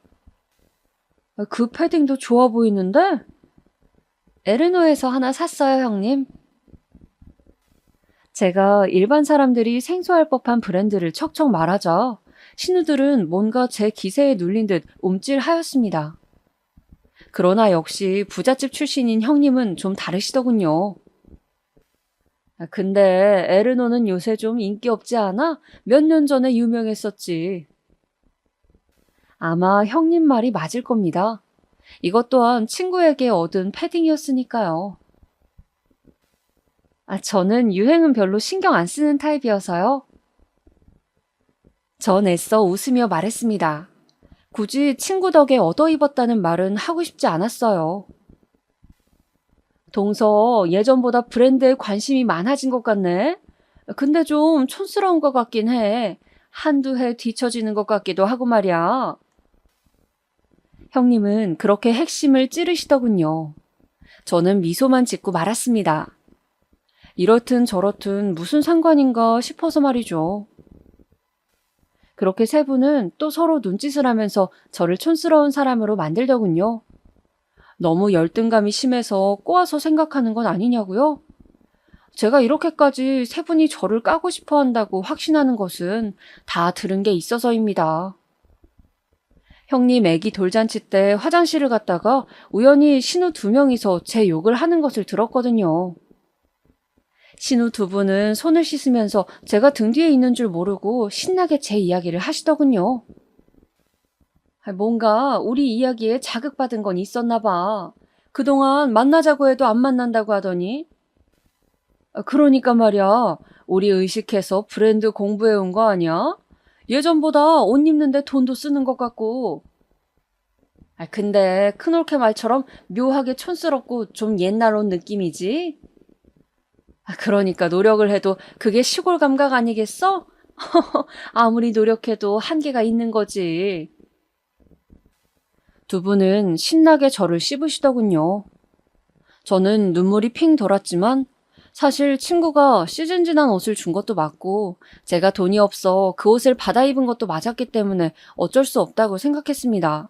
그 패딩도 좋아 보이는데? 에르노에서 하나 샀어요, 형님. 제가 일반 사람들이 생소할 법한 브랜드를 척척 말하자 신우들은 뭔가 제 기세에 눌린 듯 움찔하였습니다. 그러나 역시 부잣집 출신인 형님은 좀 다르시더군요. 근데 에르노는 요새 좀 인기 없지 않아? 몇 년 전에 유명했었지. 아마 형님 말이 맞을 겁니다. 이것 또한 친구에게 얻은 패딩이었으니까요. 저는 유행은 별로 신경 안 쓰는 타입이어서요. 전 애써 웃으며 말했습니다. 굳이 친구 덕에 얻어 입었다는 말은 하고 싶지 않았어요. 동서 예전보다 브랜드에 관심이 많아진 것 같네. 근데 좀 촌스러운 것 같긴 해. 한두 해 뒤처지는 것 같기도 하고 말이야. 형님은 그렇게 핵심을 찌르시더군요. 저는 미소만 짓고 말았습니다. 이렇든 저렇든 무슨 상관인가 싶어서 말이죠. 그렇게 세 분은 또 서로 눈짓을 하면서 저를 촌스러운 사람으로 만들더군요. 너무 열등감이 심해서 꼬아서 생각하는 건 아니냐고요? 제가 이렇게까지 세 분이 저를 까고 싶어 한다고 확신하는 것은 다 들은 게 있어서입니다. 형님 애기 돌잔치 때 화장실을 갔다가 우연히 신우 2명이서 제 욕을 하는 것을 들었거든요. 신우 2분은 손을 씻으면서 제가 등 뒤에 있는 줄 모르고 신나게 제 이야기를 하시더군요. 뭔가 우리 이야기에 자극받은 건 있었나 봐. 그동안 만나자고 해도 안 만난다고 하더니. 그러니까 말이야. 우리 의식해서 브랜드 공부해 온 거 아니야? 예전보다 옷 입는데 돈도 쓰는 것 같고. 근데 큰올케 말처럼 묘하게 촌스럽고 좀 옛날 옷 느낌이지? 그러니까 노력을 해도 그게 시골 감각 아니겠어? 아무리 노력해도 한계가 있는 거지. 2분은 신나게 저를 씹으시더군요. 저는 눈물이 핑 돌았지만 사실 친구가 시즌 지난 옷을 준 것도 맞고 제가 돈이 없어 그 옷을 받아 입은 것도 맞았기 때문에 어쩔 수 없다고 생각했습니다.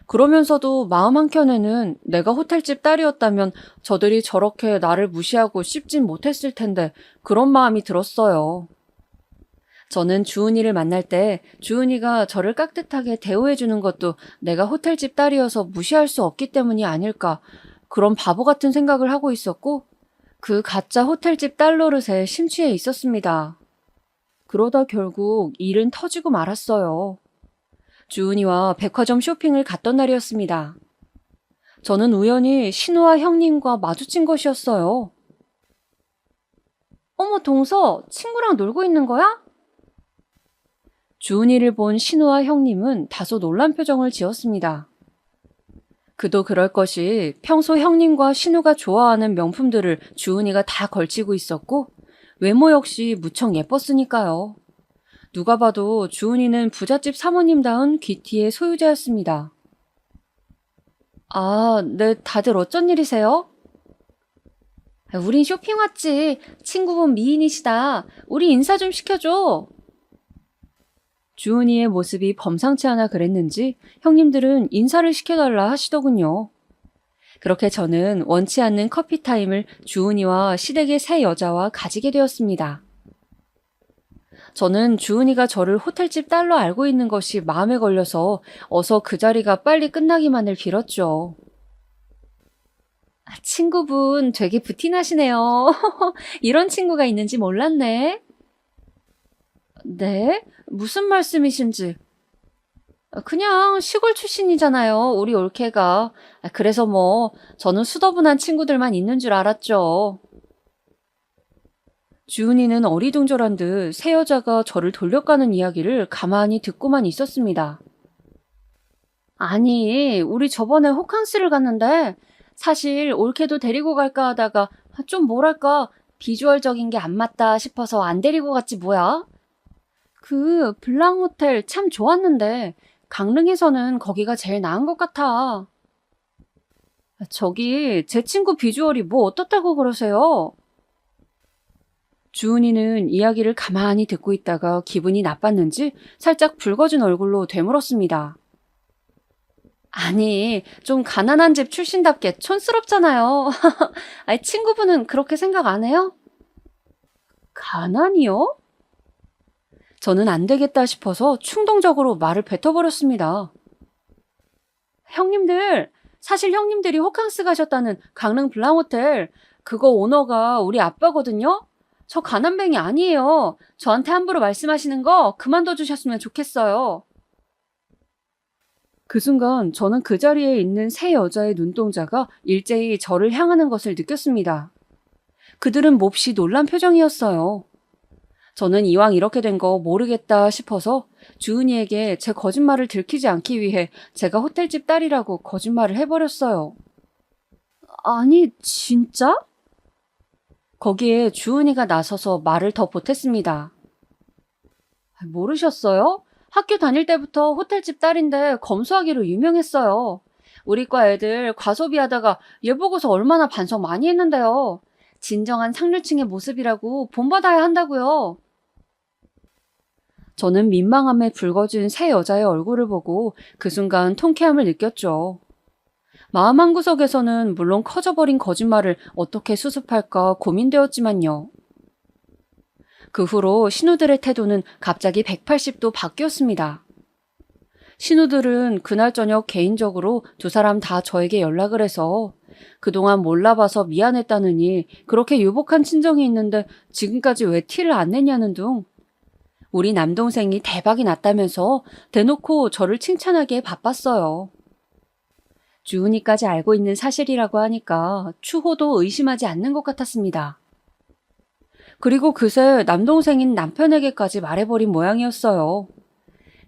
그러면서도 마음 한켠에는 내가 호텔집 딸이었다면 저들이 저렇게 나를 무시하고 씹진 못했을 텐데 그런 마음이 들었어요. 저는 주은이를 만날 때 주은이가 저를 깍듯하게 대우해주는 것도 내가 호텔집 딸이어서 무시할 수 없기 때문이 아닐까 그런 바보 같은 생각을 하고 있었고 그 가짜 호텔집 딸 노릇에 심취해 있었습니다. 그러다 결국 일은 터지고 말았어요. 주은이와 백화점 쇼핑을 갔던 날이었습니다. 저는 우연히 신우와 형님과 마주친 것이었어요. 어머, 동서, 친구랑 놀고 있는 거야? 주은이를 본 신우와 형님은 다소 놀란 표정을 지었습니다. 그도 그럴 것이 평소 형님과 신우가 좋아하는 명품들을 주은이가 다 걸치고 있었고 외모 역시 무척 예뻤으니까요. 누가 봐도 주은이는 부잣집 사모님다운 귀티의 소유자였습니다. 네, 다들 어쩐 일이세요? 우린 쇼핑 왔지. 친구분 미인이시다. 우리 인사 좀 시켜줘. 주은이의 모습이 범상치 않아 그랬는지 형님들은 인사를 시켜달라 하시더군요. 그렇게 저는 원치 않는 커피 타임을 주은이와 시댁의 새 여자와 가지게 되었습니다. 저는 주은이가 저를 호텔집 딸로 알고 있는 것이 마음에 걸려서 어서 그 자리가 빨리 끝나기만을 빌었죠. 친구분 되게 부티나시네요. 이런 친구가 있는지 몰랐네. 네? 무슨 말씀이신지. 그냥 시골 출신이잖아요, 우리 올케가. 그래서 뭐 저는 수더분한 친구들만 있는 줄 알았죠. 주은이는 어리둥절한 듯 새 여자가 저를 돌려가는 이야기를 가만히 듣고만 있었습니다. 아니, 우리 저번에 호캉스를 갔는데 사실 올케도 데리고 갈까 하다가 좀 뭐랄까 비주얼적인 게 안 맞다 싶어서 안 데리고 갔지 뭐야. 그 블랑 호텔 참 좋았는데 강릉에서는 거기가 제일 나은 것 같아. 저기 제 친구 비주얼이 뭐 어떻다고 그러세요? 주은이는 이야기를 가만히 듣고 있다가 기분이 나빴는지 살짝 붉어진 얼굴로 되물었습니다. 아니, 좀 가난한 집 출신답게 촌스럽잖아요. 아니, 친구분은 그렇게 생각 안 해요? 가난이요? 저는 안 되겠다 싶어서 충동적으로 말을 뱉어버렸습니다. 형님들, 사실 형님들이 호캉스 가셨다는 강릉 블랑호텔, 그거 오너가 우리 아빠거든요? 저 가난뱅이 아니에요. 저한테 함부로 말씀하시는 거 그만둬 주셨으면 좋겠어요. 그 순간 저는 그 자리에 있는 세 여자의 눈동자가 일제히 저를 향하는 것을 느꼈습니다. 그들은 몹시 놀란 표정이었어요. 저는 이왕 이렇게 된 거 모르겠다 싶어서 주은이에게 제 거짓말을 들키지 않기 위해 제가 호텔집 딸이라고 거짓말을 해버렸어요. 아니, 진짜? 거기에 주은이가 나서서 말을 더 보탰습니다. 모르셨어요? 학교 다닐 때부터 호텔집 딸인데 검소하기로 유명했어요. 우리 과 애들 과소비하다가 얘 보고서 얼마나 반성 많이 했는데요. 진정한 상류층의 모습이라고 본받아야 한다고요. 저는 민망함에 붉어진 세 여자의 얼굴을 보고 그 순간 통쾌함을 느꼈죠. 마음 한구석에서는 물론 커져버린 거짓말을 어떻게 수습할까 고민되었지만요. 그 후로 신우들의 태도는 갑자기 180도 바뀌었습니다. 신우들은 그날 저녁 개인적으로 두 사람 다 저에게 연락을 해서 그동안 몰라봐서 미안했다느니 그렇게 유복한 친정이 있는데 지금까지 왜 티를 안 냈냐는 둥 우리 남동생이 대박이 났다면서 대놓고 저를 칭찬하기에 바빴어요. 주은이까지 알고 있는 사실이라고 하니까 추호도 의심하지 않는 것 같았습니다. 그리고 그새 남동생인 남편에게까지 말해버린 모양이었어요.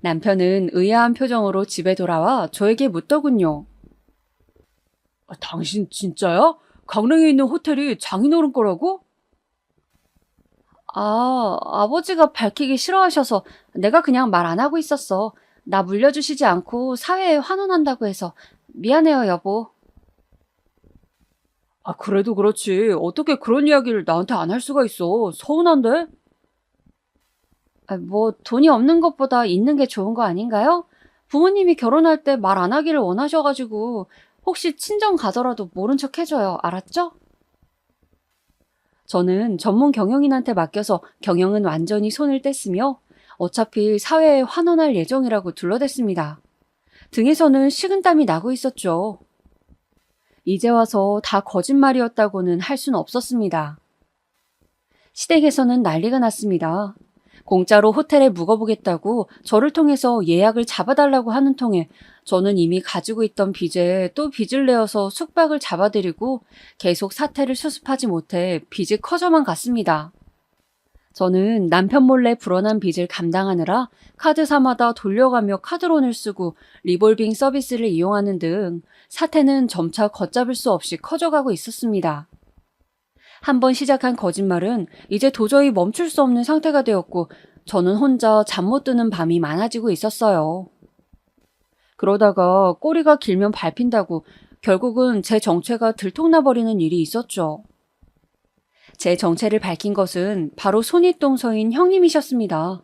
남편은 의아한 표정으로 집에 돌아와 저에게 묻더군요. 당신 진짜야? 강릉에 있는 호텔이 장인어른 거라고? 아버지가 밝히기 싫어하셔서 내가 그냥 말 안 하고 있었어. 나 물려주시지 않고 사회에 환원한다고 해서 미안해요, 여보. 그래도 그렇지. 어떻게 그런 이야기를 나한테 안 할 수가 있어. 서운한데? 뭐 돈이 없는 것보다 있는 게 좋은 거 아닌가요? 부모님이 결혼할 때 말 안 하기를 원하셔가지고 혹시 친정 가더라도 모른 척 해줘요. 알았죠? 저는 전문 경영인한테 맡겨서 경영은 완전히 손을 뗐으며 어차피 사회에 환원할 예정이라고 둘러댔습니다. 등에서는 식은땀이 나고 있었죠. 이제 와서 다 거짓말이었다고는 할 수는 없었습니다. 시댁에서는 난리가 났습니다. 공짜로 호텔에 묵어보겠다고 저를 통해서 예약을 잡아달라고 하는 통에 저는 이미 가지고 있던 빚에 또 빚을 내어서 숙박을 잡아드리고 계속 사태를 수습하지 못해 빚이 커져만 갔습니다. 저는 남편 몰래 불어난 빚을 감당하느라 카드사마다 돌려가며 카드론을 쓰고 리볼빙 서비스를 이용하는 등 사태는 점차 걷잡을 수 없이 커져가고 있었습니다. 한번 시작한 거짓말은 이제 도저히 멈출 수 없는 상태가 되었고 저는 혼자 잠 못 드는 밤이 많아지고 있었어요. 그러다가 꼬리가 길면 밟힌다고 결국은 제 정체가 들통나버리는 일이 있었죠. 제 정체를 밝힌 것은 바로 손윗동서인 형님이셨습니다.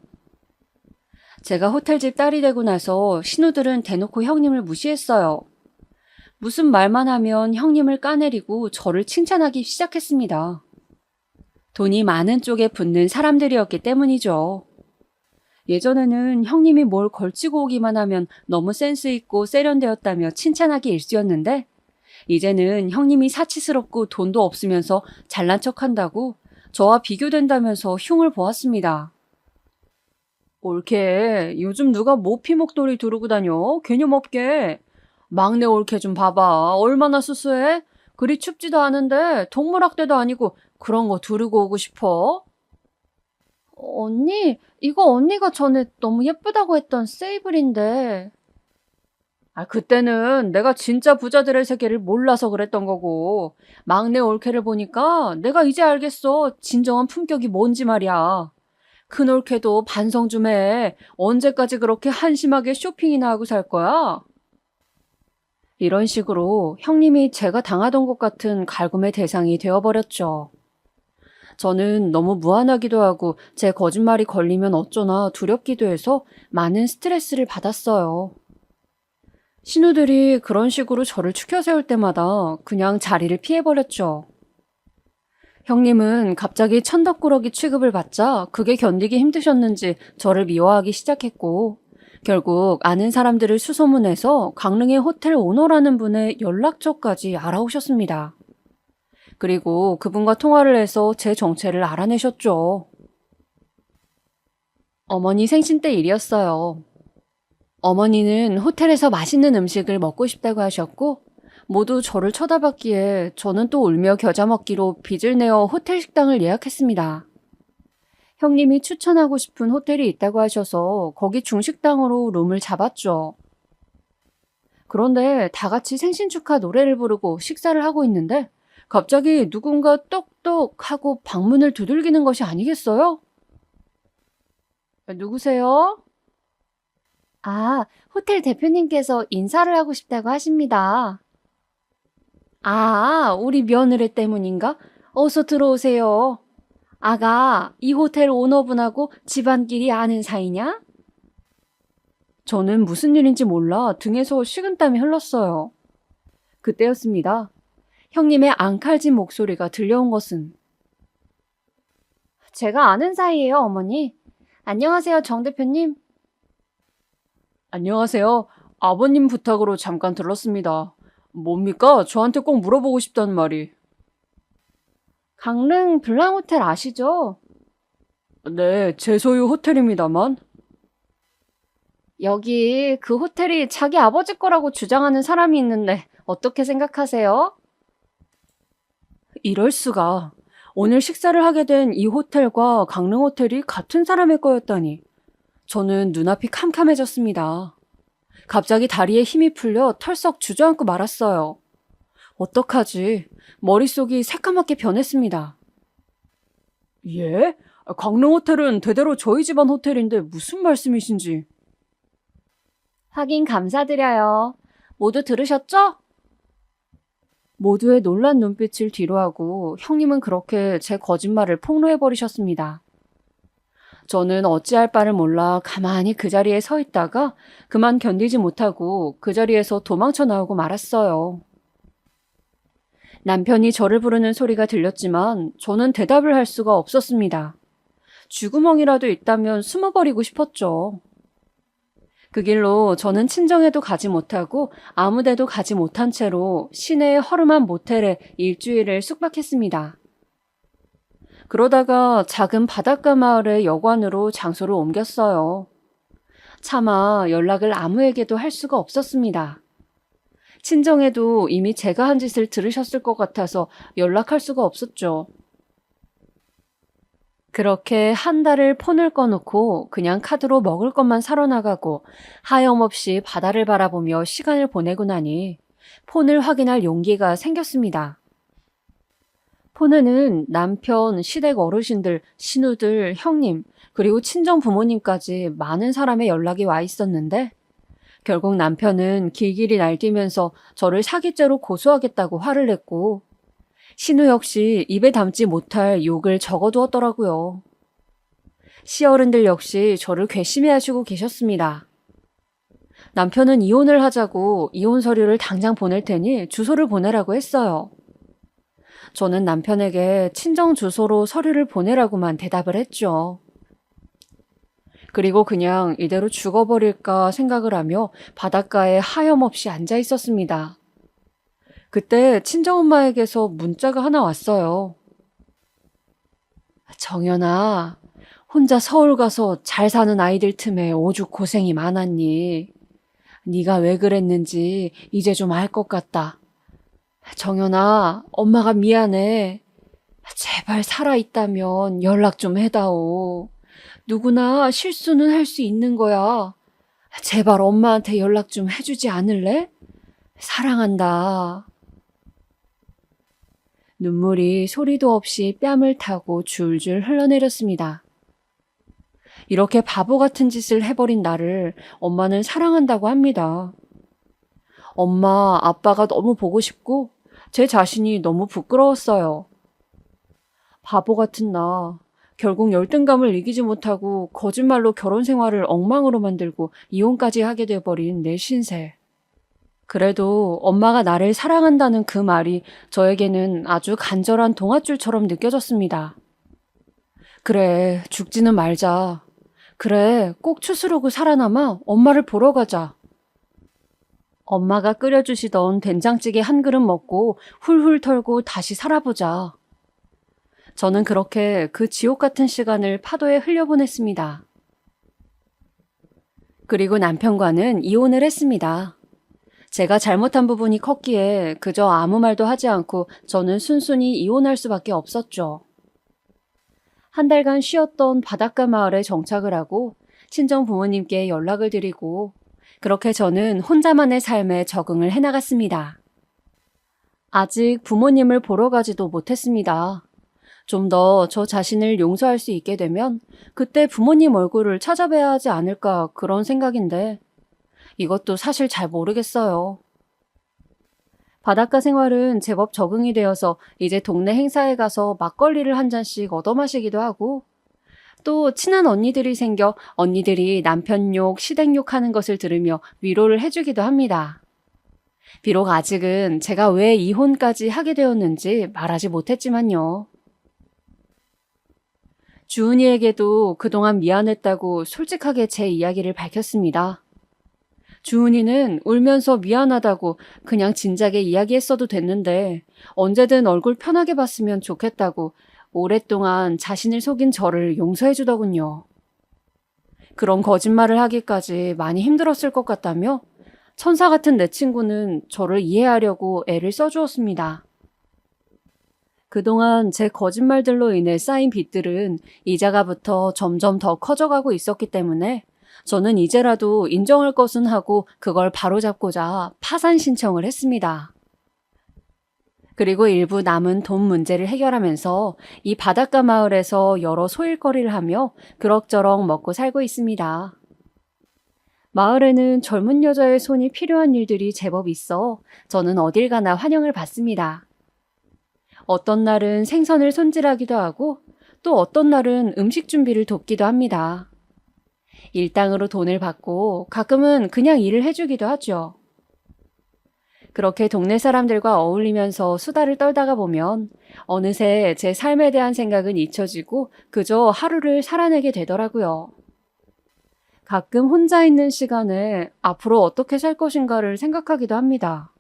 제가 호텔집 딸이 되고 나서 신우들은 대놓고 형님을 무시했어요. 무슨 말만 하면 형님을 까내리고 저를 칭찬하기 시작했습니다. 돈이 많은 쪽에 붙는 사람들이었기 때문이죠. 예전에는 형님이 뭘 걸치고 오기만 하면 너무 센스 있고 세련되었다며 칭찬하기 일쑤였는데 이제는 형님이 사치스럽고 돈도 없으면서 잘난 척한다고 저와 비교된다면서 흉을 보았습니다. 올케, 요즘 누가 모피 목도리 두르고 다녀? 개념 없게. 막내 올케 좀 봐봐. 얼마나 수수해? 그리 춥지도 않은데 동물학대도 아니고 그런 거 두르고 오고 싶어? 언니, 이거 언니가 전에 너무 예쁘다고 했던 세이블인데. 그때는 내가 진짜 부자들의 세계를 몰라서 그랬던 거고 막내 올케를 보니까 내가 이제 알겠어. 진정한 품격이 뭔지 말이야. 큰 올케도 반성 좀 해. 언제까지 그렇게 한심하게 쇼핑이나 하고 살 거야? 이런 식으로 형님이 제가 당하던 것 같은 갈굼의 대상이 되어버렸죠. 저는 너무 무안하기도 하고 제 거짓말이 걸리면 어쩌나 두렵기도 해서 많은 스트레스를 받았어요. 신우들이 그런 식으로 저를 추켜 세울 때마다 그냥 자리를 피해버렸죠. 형님은 갑자기 천덕꾸러기 취급을 받자 그게 견디기 힘드셨는지 저를 미워하기 시작했고, 결국 아는 사람들을 수소문해서 강릉의 호텔 오너라는 분의 연락처까지 알아오셨습니다. 그리고 그분과 통화를 해서 제 정체를 알아내셨죠. 어머니 생신 때 일이었어요. 어머니는 호텔에서 맛있는 음식을 먹고 싶다고 하셨고, 모두 저를 쳐다봤기에 저는 또 울며 겨자 먹기로 빚을 내어 호텔 식당을 예약했습니다. 형님이 추천하고 싶은 호텔이 있다고 하셔서 거기 중식당으로 룸을 잡았죠. 그런데 다 같이 생신 축하 노래를 부르고 식사를 하고 있는데 갑자기 누군가 똑똑 하고 방문을 두들기는 것이 아니겠어요? 누구세요? 아, 호텔 대표님께서 인사를 하고 싶다고 하십니다. 아, 우리 며느리 때문인가? 어서 들어오세요. 아가, 이 호텔 오너분하고 집안끼리 아는 사이냐? 저는 무슨 일인지 몰라 등에서 식은땀이 흘렀어요. 그때였습니다. 형님의 앙칼진 목소리가 들려온 것은. 제가 아는 사이예요, 어머니. 안녕하세요, 정 대표님. 안녕하세요. 아버님 부탁으로 잠깐 들렀습니다. 뭡니까? 저한테 꼭 물어보고 싶다는 말이. 강릉 블랑호텔 아시죠? 네, 제 소유 호텔입니다만. 여기 그 호텔이 자기 아버지 거라고 주장하는 사람이 있는데 어떻게 생각하세요? 이럴 수가. 오늘 식사를 하게 된 이 호텔과 강릉 호텔이 같은 사람의 거였다니. 저는 눈앞이 캄캄해졌습니다. 갑자기 다리에 힘이 풀려 털썩 주저앉고 말았어요. 어떡하지? 머릿속이 새까맣게 변했습니다. 예? 강릉 호텔은 대대로 저희 집안 호텔인데 무슨 말씀이신지. 확인 감사드려요. 모두 들으셨죠? 모두의 놀란 눈빛을 뒤로하고 형님은 그렇게 제 거짓말을 폭로해버리셨습니다. 저는 어찌할 바를 몰라 가만히 그 자리에 서 있다가 그만 견디지 못하고 그 자리에서 도망쳐 나오고 말았어요. 남편이 저를 부르는 소리가 들렸지만 저는 대답을 할 수가 없었습니다. 쥐구멍이라도 있다면 숨어버리고 싶었죠. 그 길로 저는 친정에도 가지 못하고 아무데도 가지 못한 채로 시내의 허름한 모텔에 일주일을 숙박했습니다. 그러다가 작은 바닷가 마을의 여관으로 장소를 옮겼어요. 차마 연락을 아무에게도 할 수가 없었습니다. 친정에도 이미 제가 한 짓을 들으셨을 것 같아서 연락할 수가 없었죠. 그렇게 한 달을 폰을 꺼놓고 그냥 카드로 먹을 것만 사러 나가고 하염없이 바다를 바라보며 시간을 보내고 나니 폰을 확인할 용기가 생겼습니다. 폰에는 남편, 시댁 어르신들, 신우들, 형님, 그리고 친정 부모님까지 많은 사람의 연락이 와 있었는데 결국 남편은 길길이 날뛰면서 저를 사기죄로 고소하겠다고 화를 냈고 신우 역시 입에 담지 못할 욕을 적어두었더라고요. 시어른들 역시 저를 괘씸해하시고 계셨습니다. 남편은 이혼을 하자고 이혼 서류를 당장 보낼 테니 주소를 보내라고 했어요. 저는 남편에게 친정 주소로 서류를 보내라고만 대답을 했죠. 그리고 그냥 이대로 죽어버릴까 생각을 하며 바닷가에 하염없이 앉아 있었습니다. 그때 친정엄마에게서 문자가 하나 왔어요. 정연아, 혼자 서울 가서 잘 사는 아이들 틈에 오죽 고생이 많았니? 네가 왜 그랬는지 이제 좀 알 것 같다. 정연아, 엄마가 미안해. 제발 살아있다면 연락 좀 해다오. 누구나 실수는 할 수 있는 거야. 제발 엄마한테 연락 좀 해주지 않을래? 사랑한다. 눈물이 소리도 없이 뺨을 타고 줄줄 흘러내렸습니다. 이렇게 바보 같은 짓을 해버린 나를 엄마는 사랑한다고 합니다. 엄마, 아빠가 너무 보고 싶고 제 자신이 너무 부끄러웠어요. 바보 같은 나. 결국 열등감을 이기지 못하고 거짓말로 결혼 생활을 엉망으로 만들고 이혼까지 하게 돼버린 내 신세. 그래도 엄마가 나를 사랑한다는 그 말이 저에게는 아주 간절한 동아줄처럼 느껴졌습니다. 그래, 죽지는 말자. 그래, 꼭 추스르고 살아남아 엄마를 보러 가자. 엄마가 끓여주시던 된장찌개 한 그릇 먹고 훌훌 털고 다시 살아보자. 저는 그렇게 그 지옥 같은 시간을 파도에 흘려보냈습니다. 그리고 남편과는 이혼을 했습니다. 제가 잘못한 부분이 컸기에 그저 아무 말도 하지 않고 저는 순순히 이혼할 수밖에 없었죠. 한 달간 쉬었던 바닷가 마을에 정착을 하고 친정 부모님께 연락을 드리고 그렇게 저는 혼자만의 삶에 적응을 해나갔습니다. 아직 부모님을 보러 가지도 못했습니다. 좀 더 저 자신을 용서할 수 있게 되면 그때 부모님 얼굴을 찾아뵈야 하지 않을까 그런 생각인데 이것도 사실 잘 모르겠어요. 바닷가 생활은 제법 적응이 되어서 이제 동네 행사에 가서 막걸리를 한 잔씩 얻어 마시기도 하고 또 친한 언니들이 생겨 언니들이 남편 욕, 시댁 욕하는 것을 들으며 위로를 해주기도 합니다. 비록 아직은 제가 왜 이혼까지 하게 되었는지 말하지 못했지만요. 주은이에게도 그동안 미안했다고 솔직하게 제 이야기를 밝혔습니다. 주은이는 울면서 미안하다고 그냥 진작에 이야기했어도 됐는데 언제든 얼굴 편하게 봤으면 좋겠다고 오랫동안 자신을 속인 저를 용서해주더군요. 그런 거짓말을 하기까지 많이 힘들었을 것 같다며 천사 같은 내 친구는 저를 이해하려고 애를 써주었습니다. 그동안 제 거짓말들로 인해 쌓인 빚들은 이자가 붙어 점점 더 커져가고 있었기 때문에 저는 이제라도 인정할 것은 하고 그걸 바로잡고자 파산 신청을 했습니다. 그리고 일부 남은 돈 문제를 해결하면서 이 바닷가 마을에서 여러 소일거리를 하며 그럭저럭 먹고 살고 있습니다. 마을에는 젊은 여자의 손이 필요한 일들이 제법 있어 저는 어딜 가나 환영을 받습니다. 어떤 날은 생선을 손질하기도 하고 또 어떤 날은 음식 준비를 돕기도 합니다. 일당으로 돈을 받고 가끔은 그냥 일을 해주기도 하죠. 그렇게 동네 사람들과 어울리면서 수다를 떨다가 보면 어느새 제 삶에 대한 생각은 잊혀지고 그저 하루를 살아내게 되더라고요. 가끔 혼자 있는 시간에 앞으로 어떻게 살 것인가를 생각하기도 합니다.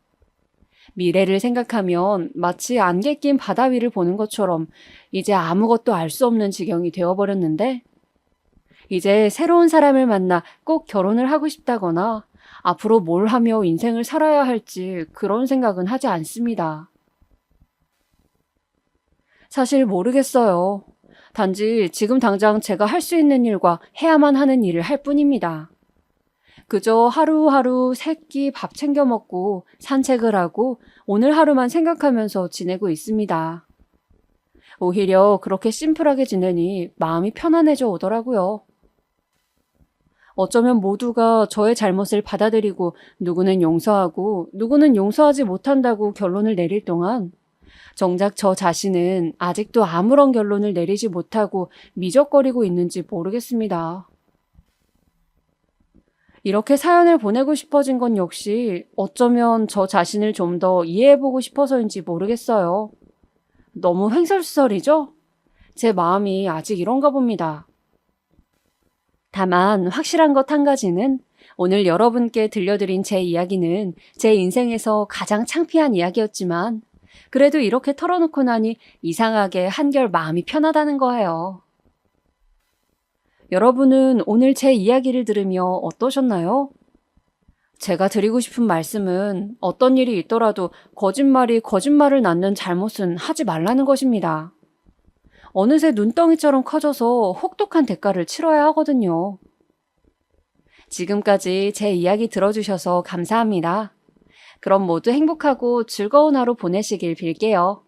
미래를 생각하면 마치 안개 낀 바다 위를 보는 것처럼 이제 아무것도 알 수 없는 지경이 되어버렸는데 이제 새로운 사람을 만나 꼭 결혼을 하고 싶다거나 앞으로 뭘 하며 인생을 살아야 할지 그런 생각은 하지 않습니다. 사실 모르겠어요. 단지 지금 당장 제가 할 수 있는 일과 해야만 하는 일을 할 뿐입니다. 그저 하루하루 세 끼 밥 챙겨 먹고 산책을 하고 오늘 하루만 생각하면서 지내고 있습니다. 오히려 그렇게 심플하게 지내니 마음이 편안해져 오더라고요. 어쩌면 모두가 저의 잘못을 받아들이고 누구는 용서하고 누구는 용서하지 못한다고 결론을 내릴 동안 정작 저 자신은 아직도 아무런 결론을 내리지 못하고 미적거리고 있는지 모르겠습니다. 이렇게 사연을 보내고 싶어진 건 역시 어쩌면 저 자신을 좀 더 이해해보고 싶어서인지 모르겠어요. 너무 횡설수설이죠? 제 마음이 아직 이런가 봅니다. 다만 확실한 것 한 가지는 오늘 여러분께 들려드린 제 이야기는 제 인생에서 가장 창피한 이야기였지만 그래도 이렇게 털어놓고 나니 이상하게 한결 마음이 편하다는 거예요. 여러분은 오늘 제 이야기를 들으며 어떠셨나요? 제가 드리고 싶은 말씀은 어떤 일이 있더라도 거짓말이 거짓말을 낳는 잘못은 하지 말라는 것입니다. 어느새 눈덩이처럼 커져서 혹독한 대가를 치러야 하거든요. 지금까지 제 이야기 들어주셔서 감사합니다. 그럼 모두 행복하고 즐거운 하루 보내시길 빌게요.